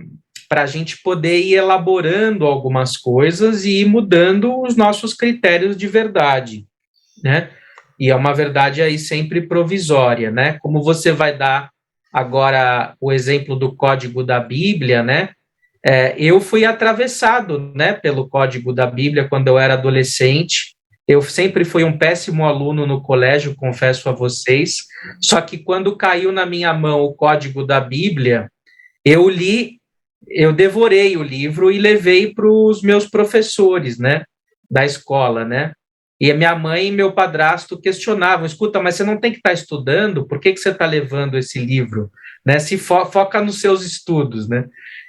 a gente poder ir elaborando algumas coisas e ir mudando os nossos critérios de verdade, né? E é uma verdade aí sempre provisória, né? Como você vai dar agora o exemplo do Código da Bíblia, né? Eu fui atravessado, né, pelo Código da Bíblia quando eu era adolescente. Eu sempre fui um péssimo aluno no colégio, confesso a vocês. Só que quando caiu na minha mão o Código da Bíblia, eu li, eu devorei o livro e levei para os meus professores, né, da escola, né? E a minha mãe e meu padrasto questionavam: escuta, mas você não tem que estar estudando? Por que você está levando esse livro? Né? Se foca nos seus estudos, né?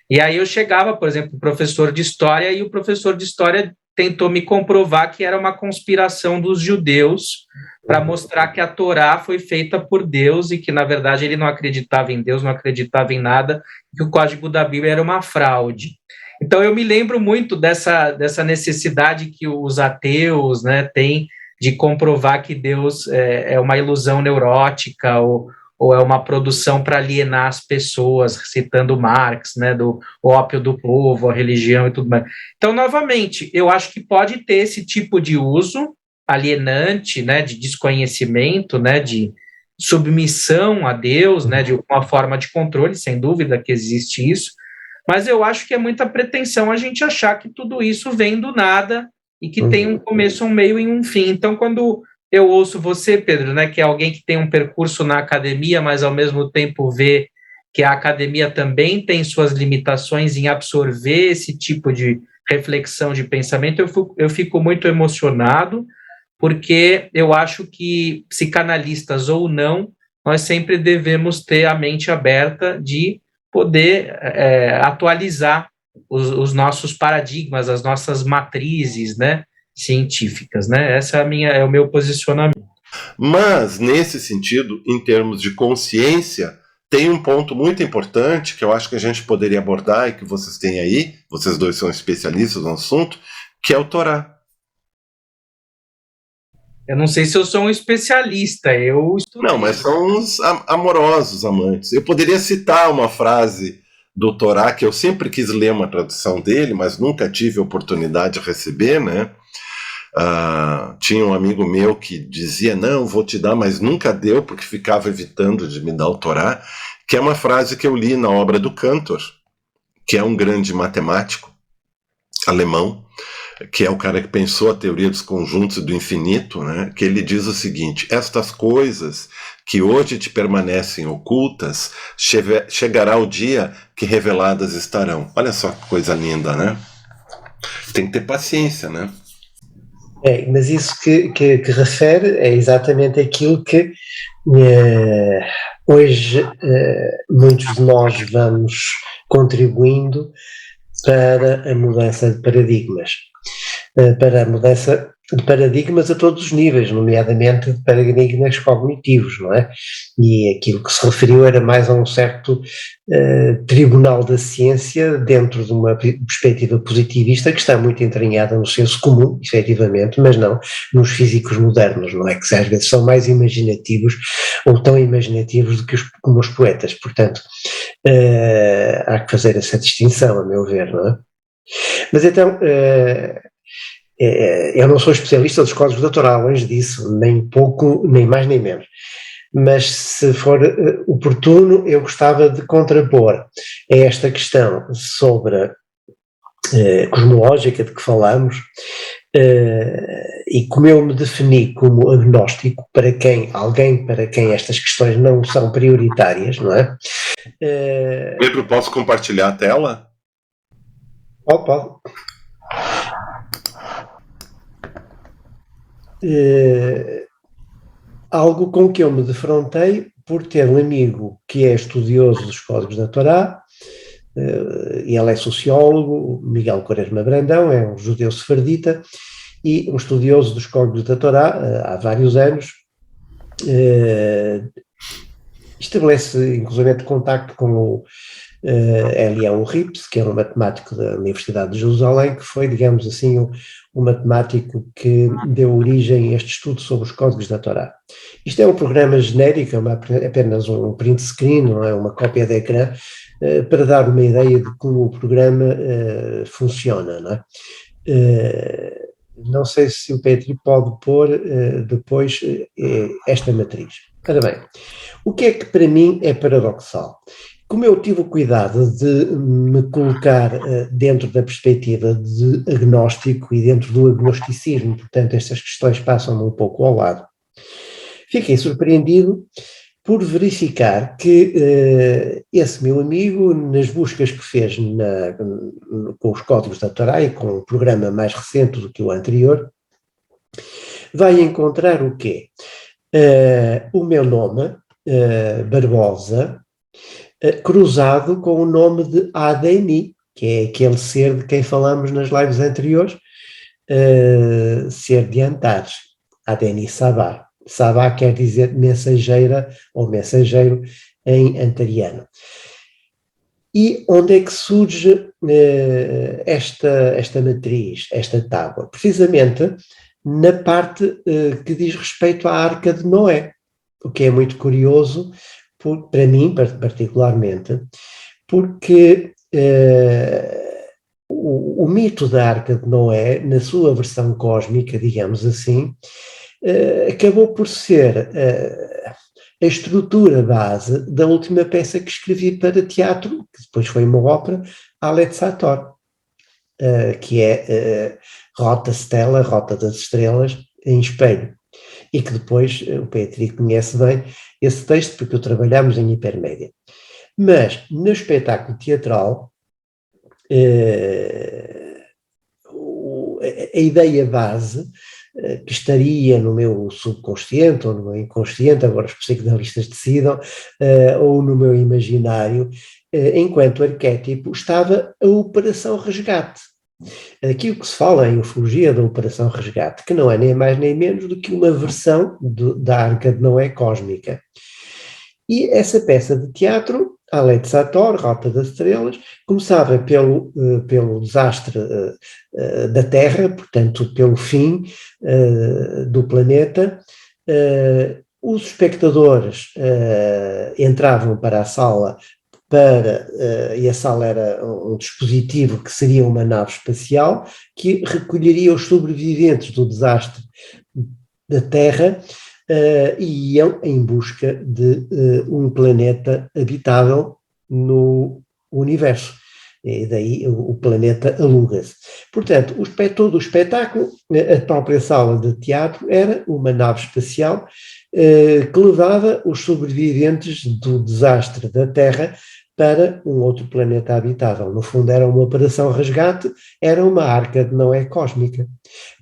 E aí eu chegava, por exemplo, o professor de história, e o professor de história tentou me comprovar que era uma conspiração dos judeus para mostrar que a Torá foi feita por Deus e que, na verdade, ele não acreditava em Deus, não acreditava em nada, que o Código da Bíblia era uma fraude. Então, eu me lembro muito dessa necessidade que os ateus, né, têm de comprovar que Deus é uma ilusão neurótica ou é uma produção para alienar as pessoas, citando Marx, né, do ópio do povo, a religião e tudo mais. Então, novamente, eu acho que pode ter esse tipo de uso alienante, né, de desconhecimento, né, de submissão a Deus, né, de uma forma de controle, sem dúvida que existe isso, mas eu acho que é muita pretensão a gente achar que tudo isso vem do nada e que tem um começo, um meio e um fim. Então, quando eu ouço você, Pedro, né, que é alguém que tem um percurso na academia, mas ao mesmo tempo vê que a academia também tem suas limitações em absorver esse tipo de reflexão, de pensamento, eu fico muito emocionado, porque eu acho que, psicanalistas ou não, nós sempre devemos ter a mente aberta de poder atualizar os nossos paradigmas, as nossas matrizes, né, científicas, né? Essa é o meu posicionamento. Mas, nesse sentido, em termos de consciência, tem um ponto muito importante que eu acho que a gente poderia abordar e que vocês têm aí, vocês dois são especialistas no assunto, que é o Torá. Eu não sei se eu sou um especialista, eu estudei. Não, mas são uns amorosos amantes. Eu poderia citar uma frase do Torá, que eu sempre quis ler uma tradução dele, mas nunca tive oportunidade de receber, né? Tinha um amigo meu que dizia, não, vou te dar, mas nunca deu, porque ficava evitando de me dar o Torá, que é uma frase que eu li na obra do Cantor, que é um grande matemático alemão, que é o cara que pensou a teoria dos conjuntos e do infinito, né? Que ele diz o seguinte: estas coisas que hoje te permanecem ocultas, chegará o dia que reveladas estarão. Olha só que coisa linda, né? Tem que ter paciência, né? Mas isso que refere é exatamente aquilo que hoje muitos de nós vamos contribuindo para a mudança de paradigmas. Para a mudança de paradigmas a todos os níveis, nomeadamente de paradigmas cognitivos, não é? E aquilo que se referiu era mais a um certo tribunal da ciência dentro de uma perspectiva positivista que está muito entranhada no senso comum, efetivamente, mas não nos físicos modernos, não é? Que às vezes são mais imaginativos ou tão imaginativos do que como os poetas, portanto há que fazer essa distinção, a meu ver, não é? Mas então, eu não sou especialista dos códigos da Torá, longe disso, nem pouco, nem mais nem menos. Mas se for oportuno, eu gostava de contrapor a esta questão sobre a cosmológica de que falamos, e como eu me defini como agnóstico, alguém para quem estas questões não são prioritárias, não é? Pedro, posso compartilhar a tela? Pode. Algo com que eu me defrontei por ter um amigo que é estudioso dos códigos da Torá, e ele é sociólogo, Miguel Quaresma Brandão, é um judeu sefardita e um estudioso dos códigos da Torá há vários anos. Estabelece inclusive contacto com o Eliyahu Rips, que é um matemático da Universidade de Jerusalém, que foi, digamos assim, o matemático que deu origem a este estudo sobre os códigos da Torá. Isto é um programa genérico, é apenas um print screen, não é uma cópia de ecrã, para dar uma ideia de como o programa funciona, não é? Não sei se o Petri pode pôr depois esta matriz. Ora bem, o que é que para mim é paradoxal? Como eu tive o cuidado de me colocar dentro da perspectiva de agnóstico e dentro do agnosticismo, portanto estas questões passam-me um pouco ao lado, fiquei surpreendido por verificar que esse meu amigo, nas buscas que fez com os códigos da Torá e com um programa mais recente do que o anterior, vai encontrar o quê? O meu nome, Barbosa, cruzado com o nome de Adeni, que é aquele ser de quem falamos nas lives anteriores, ser de Antares, Adeni Sabá. Sabá quer dizer mensageira ou mensageiro em antariano. E onde é que surge esta matriz, esta tábua? Precisamente na parte que diz respeito à Arca de Noé, o que é muito curioso, para mim particularmente, porque o mito da Arca de Noé, na sua versão cósmica, digamos assim, acabou por ser a estrutura base da última peça que escrevi para teatro, que depois foi uma ópera, Alet Sator, que é Rota Stella, Rota das Estrelas, em espelho, e que depois o Petri conhece bem esse texto, porque o trabalhamos em hipermédia. Mas, no espetáculo teatral, a ideia base que estaria no meu subconsciente ou no meu inconsciente, agora os psicanalistas decidam, ou no meu imaginário, enquanto arquétipo, estava a Operação Resgate. Aquilo que se fala em ufologia da Operação Resgate, que não é nem mais nem menos do que uma versão da Arca de Noé cósmica. E essa peça de teatro, Alet Sator, Rota das Estrelas, começava pelo desastre da Terra, portanto, pelo fim do planeta. Os espectadores entravam para a sala, e a sala era um dispositivo que seria uma nave espacial que recolheria os sobreviventes do desastre da Terra e iam em busca de um planeta habitável no universo. E daí o planeta aluga-se. Portanto, todo o espetáculo, a própria sala de teatro, era uma nave espacial que levava os sobreviventes do desastre da Terra para um outro planeta habitável. No fundo, era uma operação resgate, era uma arca de Noé cósmica.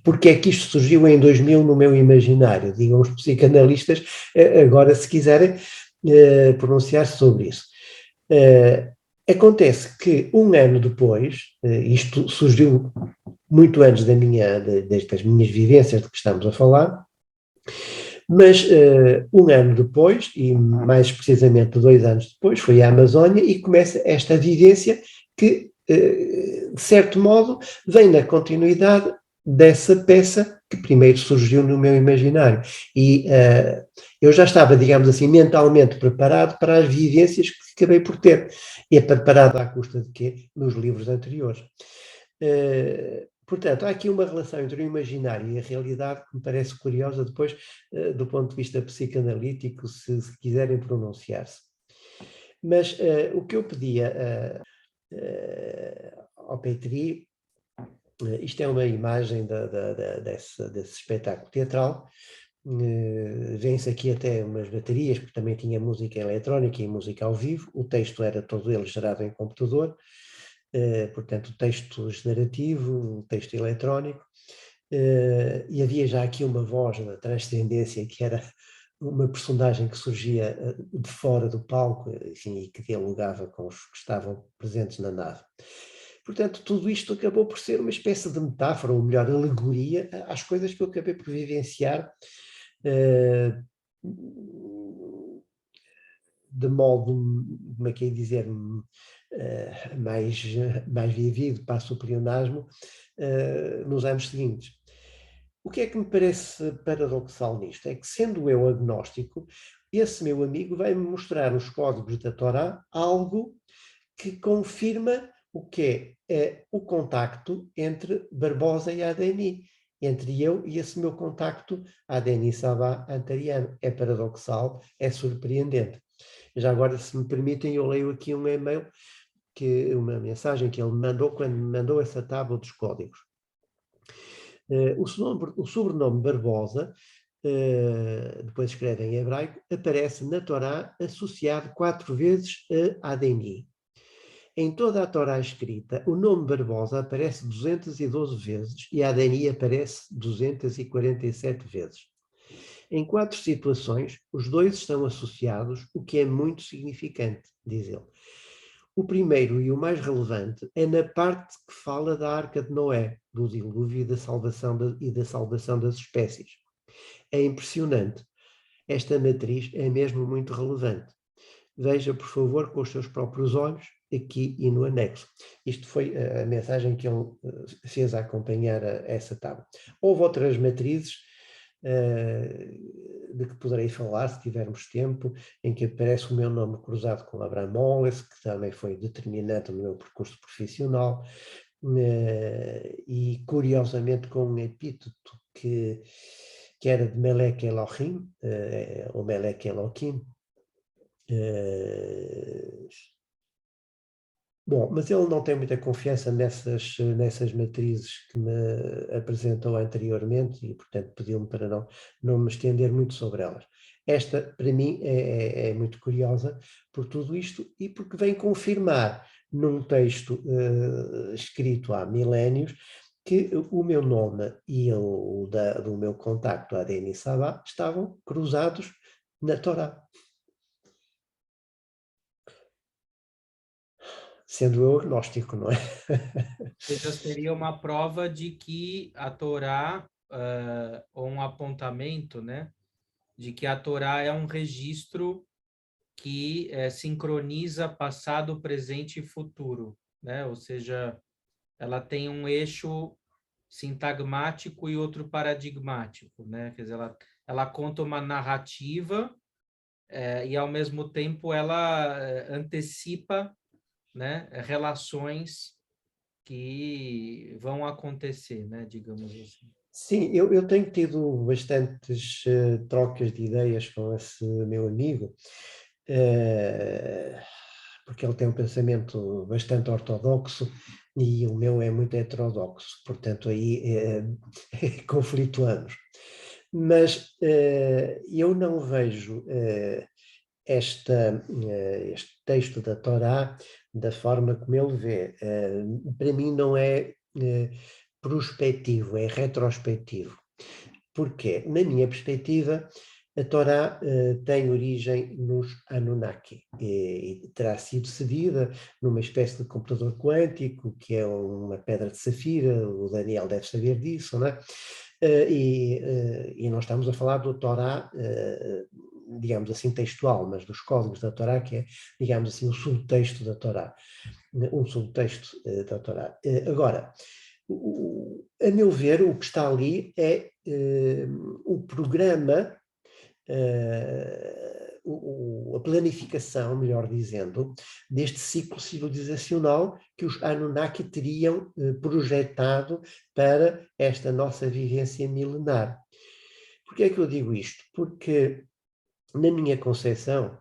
Porque é que isto surgiu em 2000 no meu imaginário? Digam os psicanalistas, agora, se quiserem pronunciar-se sobre isso. Acontece que um ano depois, isto surgiu muito antes das minhas vivências de que estamos a falar, mas um ano depois, e mais precisamente 2 anos depois, foi a Amazónia e começa esta vivência que, de certo modo, vem na continuidade dessa peça que primeiro surgiu no meu imaginário. E eu já estava, digamos assim, mentalmente preparado para as vivências que acabei por ter. E é preparado à custa de quê? Nos livros anteriores. Portanto, há aqui uma relação entre o imaginário e a realidade que me parece curiosa depois, do ponto de vista psicanalítico, se quiserem pronunciar-se. Mas o que eu pedia ao Petri, isto é uma imagem desse espetáculo teatral, vêm-se aqui até umas baterias, porque também tinha música eletrónica e música ao vivo, o texto era todo ele gerado em computador, portanto, o texto generativo, o texto eletrónico, e havia já aqui uma voz da transcendência, que era uma personagem que surgia de fora do palco, enfim, e que dialogava com os que estavam presentes na nave. Portanto, tudo isto acabou por ser uma espécie de metáfora, ou melhor, alegoria, às coisas que eu acabei por vivenciar de modo, como é que é dizer, mais vivido, passo o pleonasmo, nos anos seguintes. O que é que me parece paradoxal nisto? É que, sendo eu agnóstico, esse meu amigo vai-me mostrar nos códigos da Torá algo que confirma o que é o contacto entre Barbosa e Adeni, entre eu e esse meu contacto Adeni Sabá Antariano. É paradoxal, é surpreendente. Já agora, se me permitem, eu leio aqui um e-mail, uma mensagem que ele me mandou quando me mandou essa tábua dos códigos. O sobrenome Barbosa, depois escreve em hebraico, aparece na Torá associado 4 vezes a Adeni. Em toda a Torá escrita, o nome Barbosa aparece 212 vezes e Adeni aparece 247 vezes. Em 4 situações, os dois estão associados, o que é muito significante, diz ele. O primeiro e o mais relevante é na parte que fala da Arca de Noé, do dilúvio e da salvação das espécies. É impressionante. Esta matriz é mesmo muito relevante. Veja, por favor, com os seus próprios olhos, aqui e no anexo. Isto foi a mensagem que ele fez a acompanhar essa tábua. Houve outras matrizes de que poderei falar, se tivermos tempo, em que aparece o meu nome cruzado com Abraham Moles, que também foi determinante no meu percurso profissional, e curiosamente com um epíteto que era de Melek Elohim, ou Melek Elohim. Bom, mas ele não tem muita confiança nessas matrizes que me apresentou anteriormente e, portanto, pediu-me para não me estender muito sobre elas. Esta, para mim, é muito curiosa por tudo isto e porque vem confirmar num texto escrito há milénios que o meu nome e o do meu contacto, Adeni Sabá, estavam cruzados na Torá. Sendo eu agnóstico, não é? Seja, seria uma prova de que a Torá, ou um apontamento, né, de que a Torá é um registro que sincroniza passado, presente e futuro, né? Ou seja, ela tem um eixo sintagmático e outro paradigmático, né? Quer dizer, ela conta uma narrativa e, ao mesmo tempo, ela antecipa, né, relações que vão acontecer, né, digamos assim. Sim, eu tenho tido bastantes trocas de ideias com esse meu amigo, uh, porque ele tem um pensamento bastante ortodoxo e o meu é muito heterodoxo, portanto aí conflituamos. Mas eu não vejo este texto da Torá da forma como ele vê. Para mim não é prospectivo, é retrospectivo. Porque, na minha perspectiva, a Torá tem origem nos Anunnaki e terá sido cedida numa espécie de computador quântico, que é uma pedra de safira, o Daniel deve saber disso, não é? E nós estamos a falar do Torá, digamos assim, textual, mas dos códigos da Torá, que é, digamos assim, o subtexto da Torá, um subtexto da Torá. Agora, a meu ver, o que está ali é o programa, a planificação, melhor dizendo, deste ciclo civilizacional que os Anunnaki teriam projetado para esta nossa vivência milenar. Por que é que eu digo isto? Porque, na minha concepção,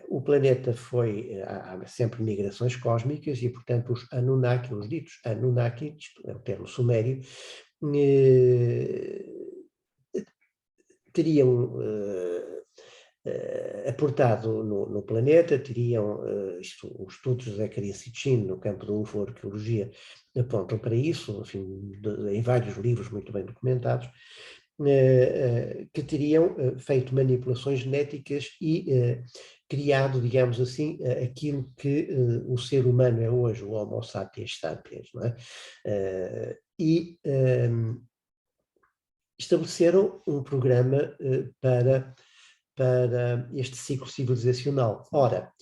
o planeta foi, há sempre migrações cósmicas e, portanto, os Anunnaki, os ditos Anunnaki, isto é o termo sumério, teriam aportado no planeta, teriam, os estudos de Zecharia Sitchin no campo da UFO-arqueologia apontam para isso, enfim, em vários livros muito bem documentados, que teriam feito manipulações genéticas e criado, digamos assim, aquilo que o ser humano é hoje, o Homo sapiens sapiens, não é? E estabeleceram um programa para este ciclo civilizacional. Ora,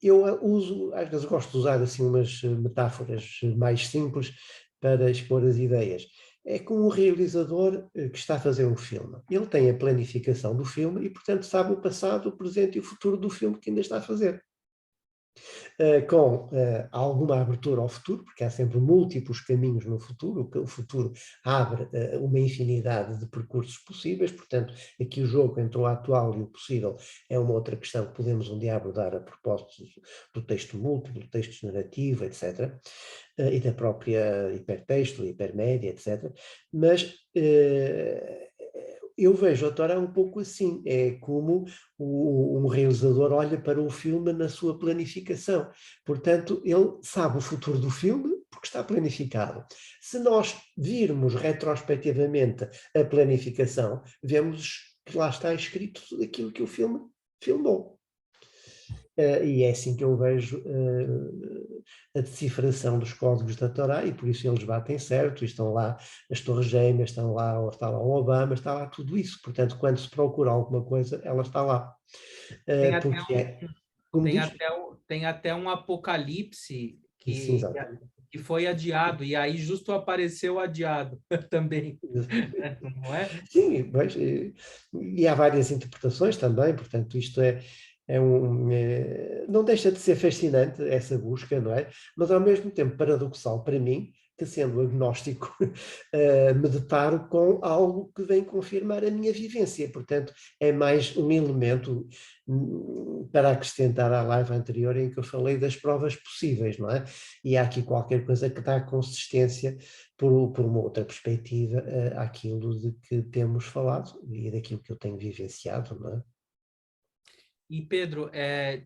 eu uso, às vezes gosto de usar assim umas metáforas mais simples para expor as ideias. É como um realizador que está a fazer um filme. Ele tem a planificação do filme e, portanto, sabe o passado, o presente e o futuro do filme que ainda está a fazer. Com alguma abertura ao futuro, porque há sempre múltiplos caminhos no futuro, o futuro abre uma infinidade de percursos possíveis, portanto, aqui o jogo entre o atual e o possível é uma outra questão que podemos um dia abordar a propósito do texto múltiplo, do texto generativo, etc., e da própria hipertexto, hipermédia, etc., mas eu vejo a Torá um pouco assim, é como um realizador olha para o filme na sua planificação. Portanto, ele sabe o futuro do filme porque está planificado. Se nós virmos retrospectivamente a planificação, vemos que lá está escrito tudo aquilo que o filme filmou. E é assim que eu vejo a decifração dos códigos da Torá, e por isso eles batem certo, e estão lá as Torres Gêmeas, está lá o Obama, está lá tudo isso. Portanto, quando se procura alguma coisa, ela está lá. Porque é, como diz, Tem até um apocalipse sim, exatamente. que foi adiado, e aí justo apareceu adiado também, não é? Sim, mas, e há várias interpretações também, portanto, isto não deixa de ser fascinante essa busca, não é? Mas ao mesmo tempo paradoxal para mim, que sendo agnóstico, me deparo com algo que vem confirmar a minha vivência, portanto, é mais um elemento para acrescentar à live anterior em que eu falei das provas possíveis, não é? E há aqui qualquer coisa que dá consistência por uma outra perspectiva àquilo de que temos falado e daquilo que eu tenho vivenciado, não é? E, Pedro,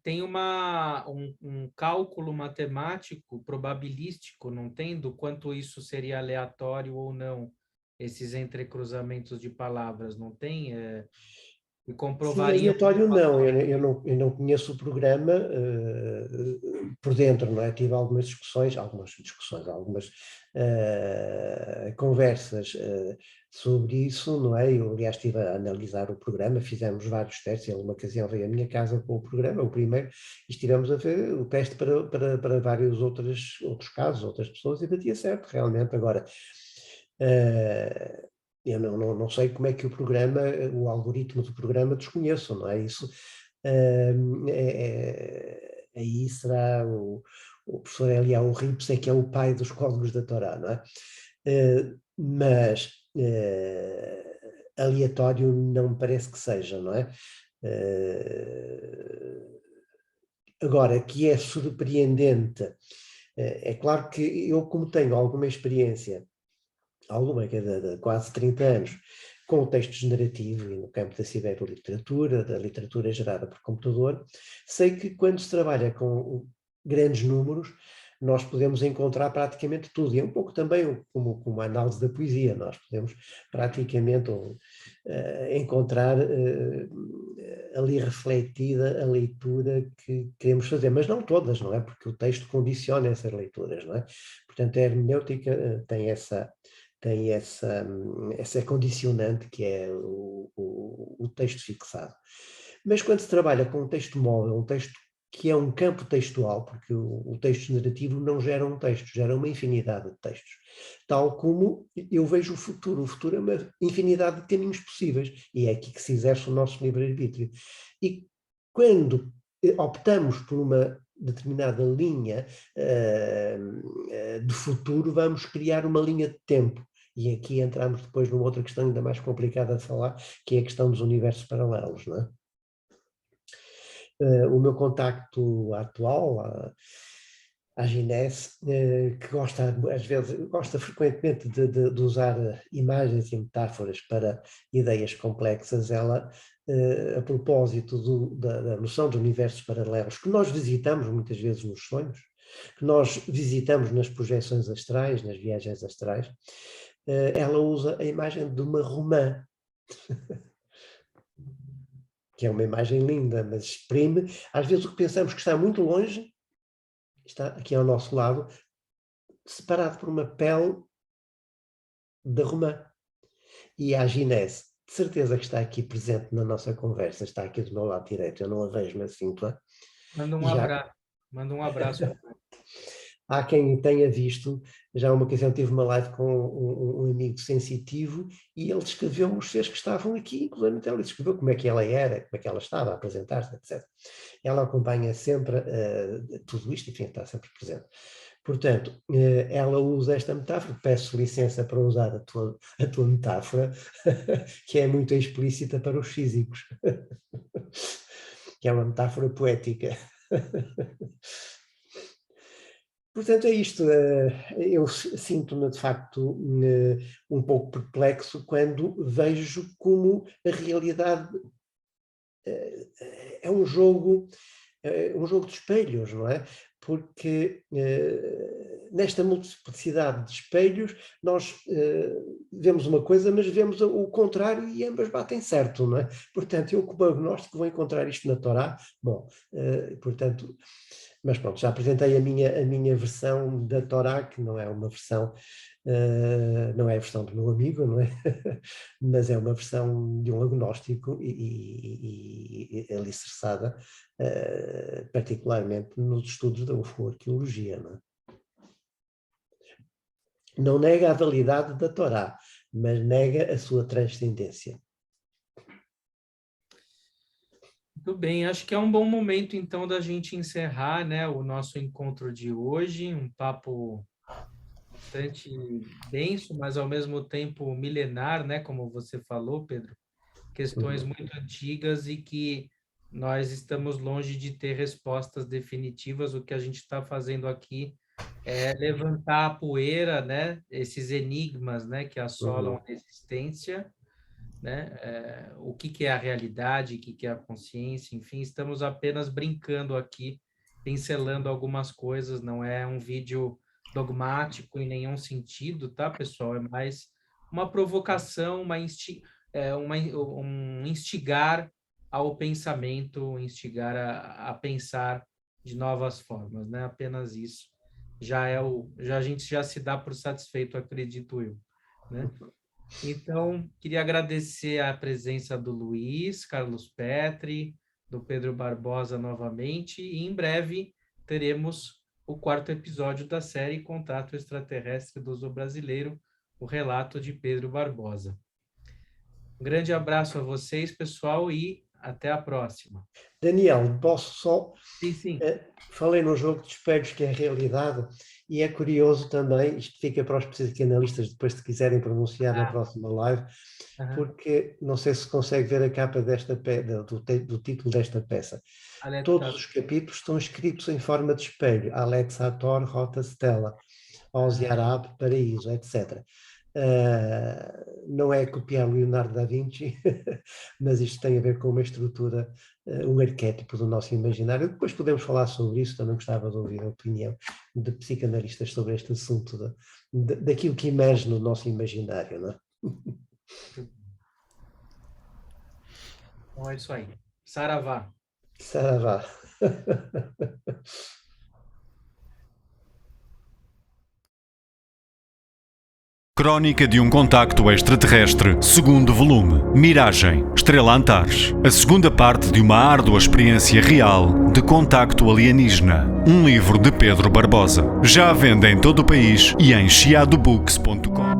tem um cálculo matemático probabilístico, não tem? Do quanto isso seria aleatório ou não, esses entrecruzamentos de palavras, não tem? E Sim, comprovaria... aleatório não, eu não conheço o programa por dentro, não é? Tive algumas discussões, algumas conversas sobre isso, não é? Eu, aliás, estive a analisar o programa, fizemos vários testes, ele uma ocasião veio à minha casa com o programa, o primeiro, e estivemos a ver o teste para vários outros casos, outras pessoas, e batia certo, realmente. Agora, eu não sei como é que o programa, o algoritmo do programa desconheço, não é? Isso aí será o professor Eliyahu Rips é que é o pai dos códigos da Torá, não é? mas aleatório não me parece que seja, não é? Agora, que é surpreendente, é claro que eu, como tenho alguma experiência, que é de quase 30 anos, com o texto generativo e no campo da ciberliteratura, da literatura gerada por computador, sei que quando se trabalha com grandes números, nós podemos encontrar praticamente tudo, e é um pouco também como a análise da poesia, nós podemos praticamente encontrar ali refletida a leitura que queremos fazer, mas não todas, não é? Porque o texto condiciona essas leituras, não é? Portanto, a hermenêutica tem essa condicionante que é o texto fixado. Mas quando se trabalha com um texto móvel, um texto que é um campo textual, porque o texto generativo não gera um texto, gera uma infinidade de textos. Tal como eu vejo o futuro é uma infinidade de caminhos possíveis, e é aqui que se exerce o nosso livre-arbítrio. E quando optamos por uma determinada linha de futuro, vamos criar uma linha de tempo. E aqui entramos depois numa outra questão ainda mais complicada de falar, que é a questão dos universos paralelos, não é? O meu contacto atual, a Ginés, que gosta frequentemente de usar imagens e metáforas para ideias complexas, ela, a propósito da noção de universos paralelos, que nós visitamos muitas vezes nos sonhos, que nós visitamos nas projeções astrais, nas viagens astrais, ela usa a imagem de uma romã, que é uma imagem linda, mas exprime, às vezes o que pensamos que está muito longe, está aqui ao nosso lado, separado por uma pele da romã. E a Ginés, de certeza que está aqui presente na nossa conversa, está aqui do meu lado direito, eu não a vejo, mas sinto-a. Manda um abraço. Há quem tenha visto, já uma ocasião tive uma live com um amigo sensitivo e ele descreveu os seres que estavam aqui, inclusive ele descreveu como é que ela era, como é que ela estava a apresentar-se, etc. Ela acompanha sempre tudo isto, enfim, está sempre presente. Portanto, ela usa esta metáfora, peço licença para usar a tua metáfora, que é muito explícita para os físicos, que é uma metáfora poética. Portanto, é isto. Eu sinto-me, de facto, um pouco perplexo quando vejo como a realidade é um jogo de espelhos, não é? Porque nesta multiplicidade de espelhos nós vemos uma coisa, mas vemos o contrário e ambas batem certo, não é? Portanto, eu como agnóstico vou encontrar isto na Torá. Bom, portanto... Mas pronto, já apresentei a minha versão da Torá, que não é uma versão, não é a versão do meu amigo, não é? Mas é uma versão de um agnóstico e alicerçada, particularmente nos estudos da ufoarqueologia, não é? Não nega a validade da Torá, mas nega a sua transcendência. Muito bem, acho que é um bom momento, então, da gente encerrar, né, o nosso encontro de hoje, um papo bastante denso, mas ao mesmo tempo milenar, né, como você falou, Pedro, questões muito antigas e que nós estamos longe de ter respostas definitivas. O que a gente está fazendo aqui é levantar a poeira, né, esses enigmas, né, que assolam a existência, né? O que é a realidade, o que é a consciência, enfim, estamos apenas brincando aqui, pincelando algumas coisas, não é um vídeo dogmático em nenhum sentido, tá, pessoal? É mais uma provocação, um instigar ao pensamento, instigar a pensar de novas formas, né? Apenas isso. A gente já se dá por satisfeito, acredito eu, né? Então, queria agradecer a presença do Luiz Carlos Petri, do Pedro Barbosa novamente, e em breve teremos o 4º episódio da série Contato Extraterrestre do Uso Brasileiro, o relato de Pedro Barbosa. Um grande abraço a vocês, pessoal, e até a próxima. Daniel, posso só... Sim. Falei no jogo de espelhos, que é a realidade, E é curioso também, isto fica para os psicanalistas depois se quiserem pronunciar na próxima live, porque não sei se consegue ver a capa do título desta peça. Todos os capítulos estão escritos em forma de espelho, Alex Hathor, Rota Stella, Ozi Arab, Paraíso, etc. Não é copiar Leonardo da Vinci, mas isto tem a ver com uma estrutura, um arquétipo do nosso imaginário. Depois podemos falar sobre isso, também gostava de ouvir a opinião de psicanalistas sobre este assunto, daquilo que emerge no nosso imaginário, não é? Então é isso aí. Saravá. Saravá. Crónica de um contacto extraterrestre, segundo volume. Miragem, Estrela Antares. A segunda parte de uma árdua experiência real de contacto alienígena. Um livro de Pedro Barbosa. Já à venda em todo o país e em chiadobooks.com.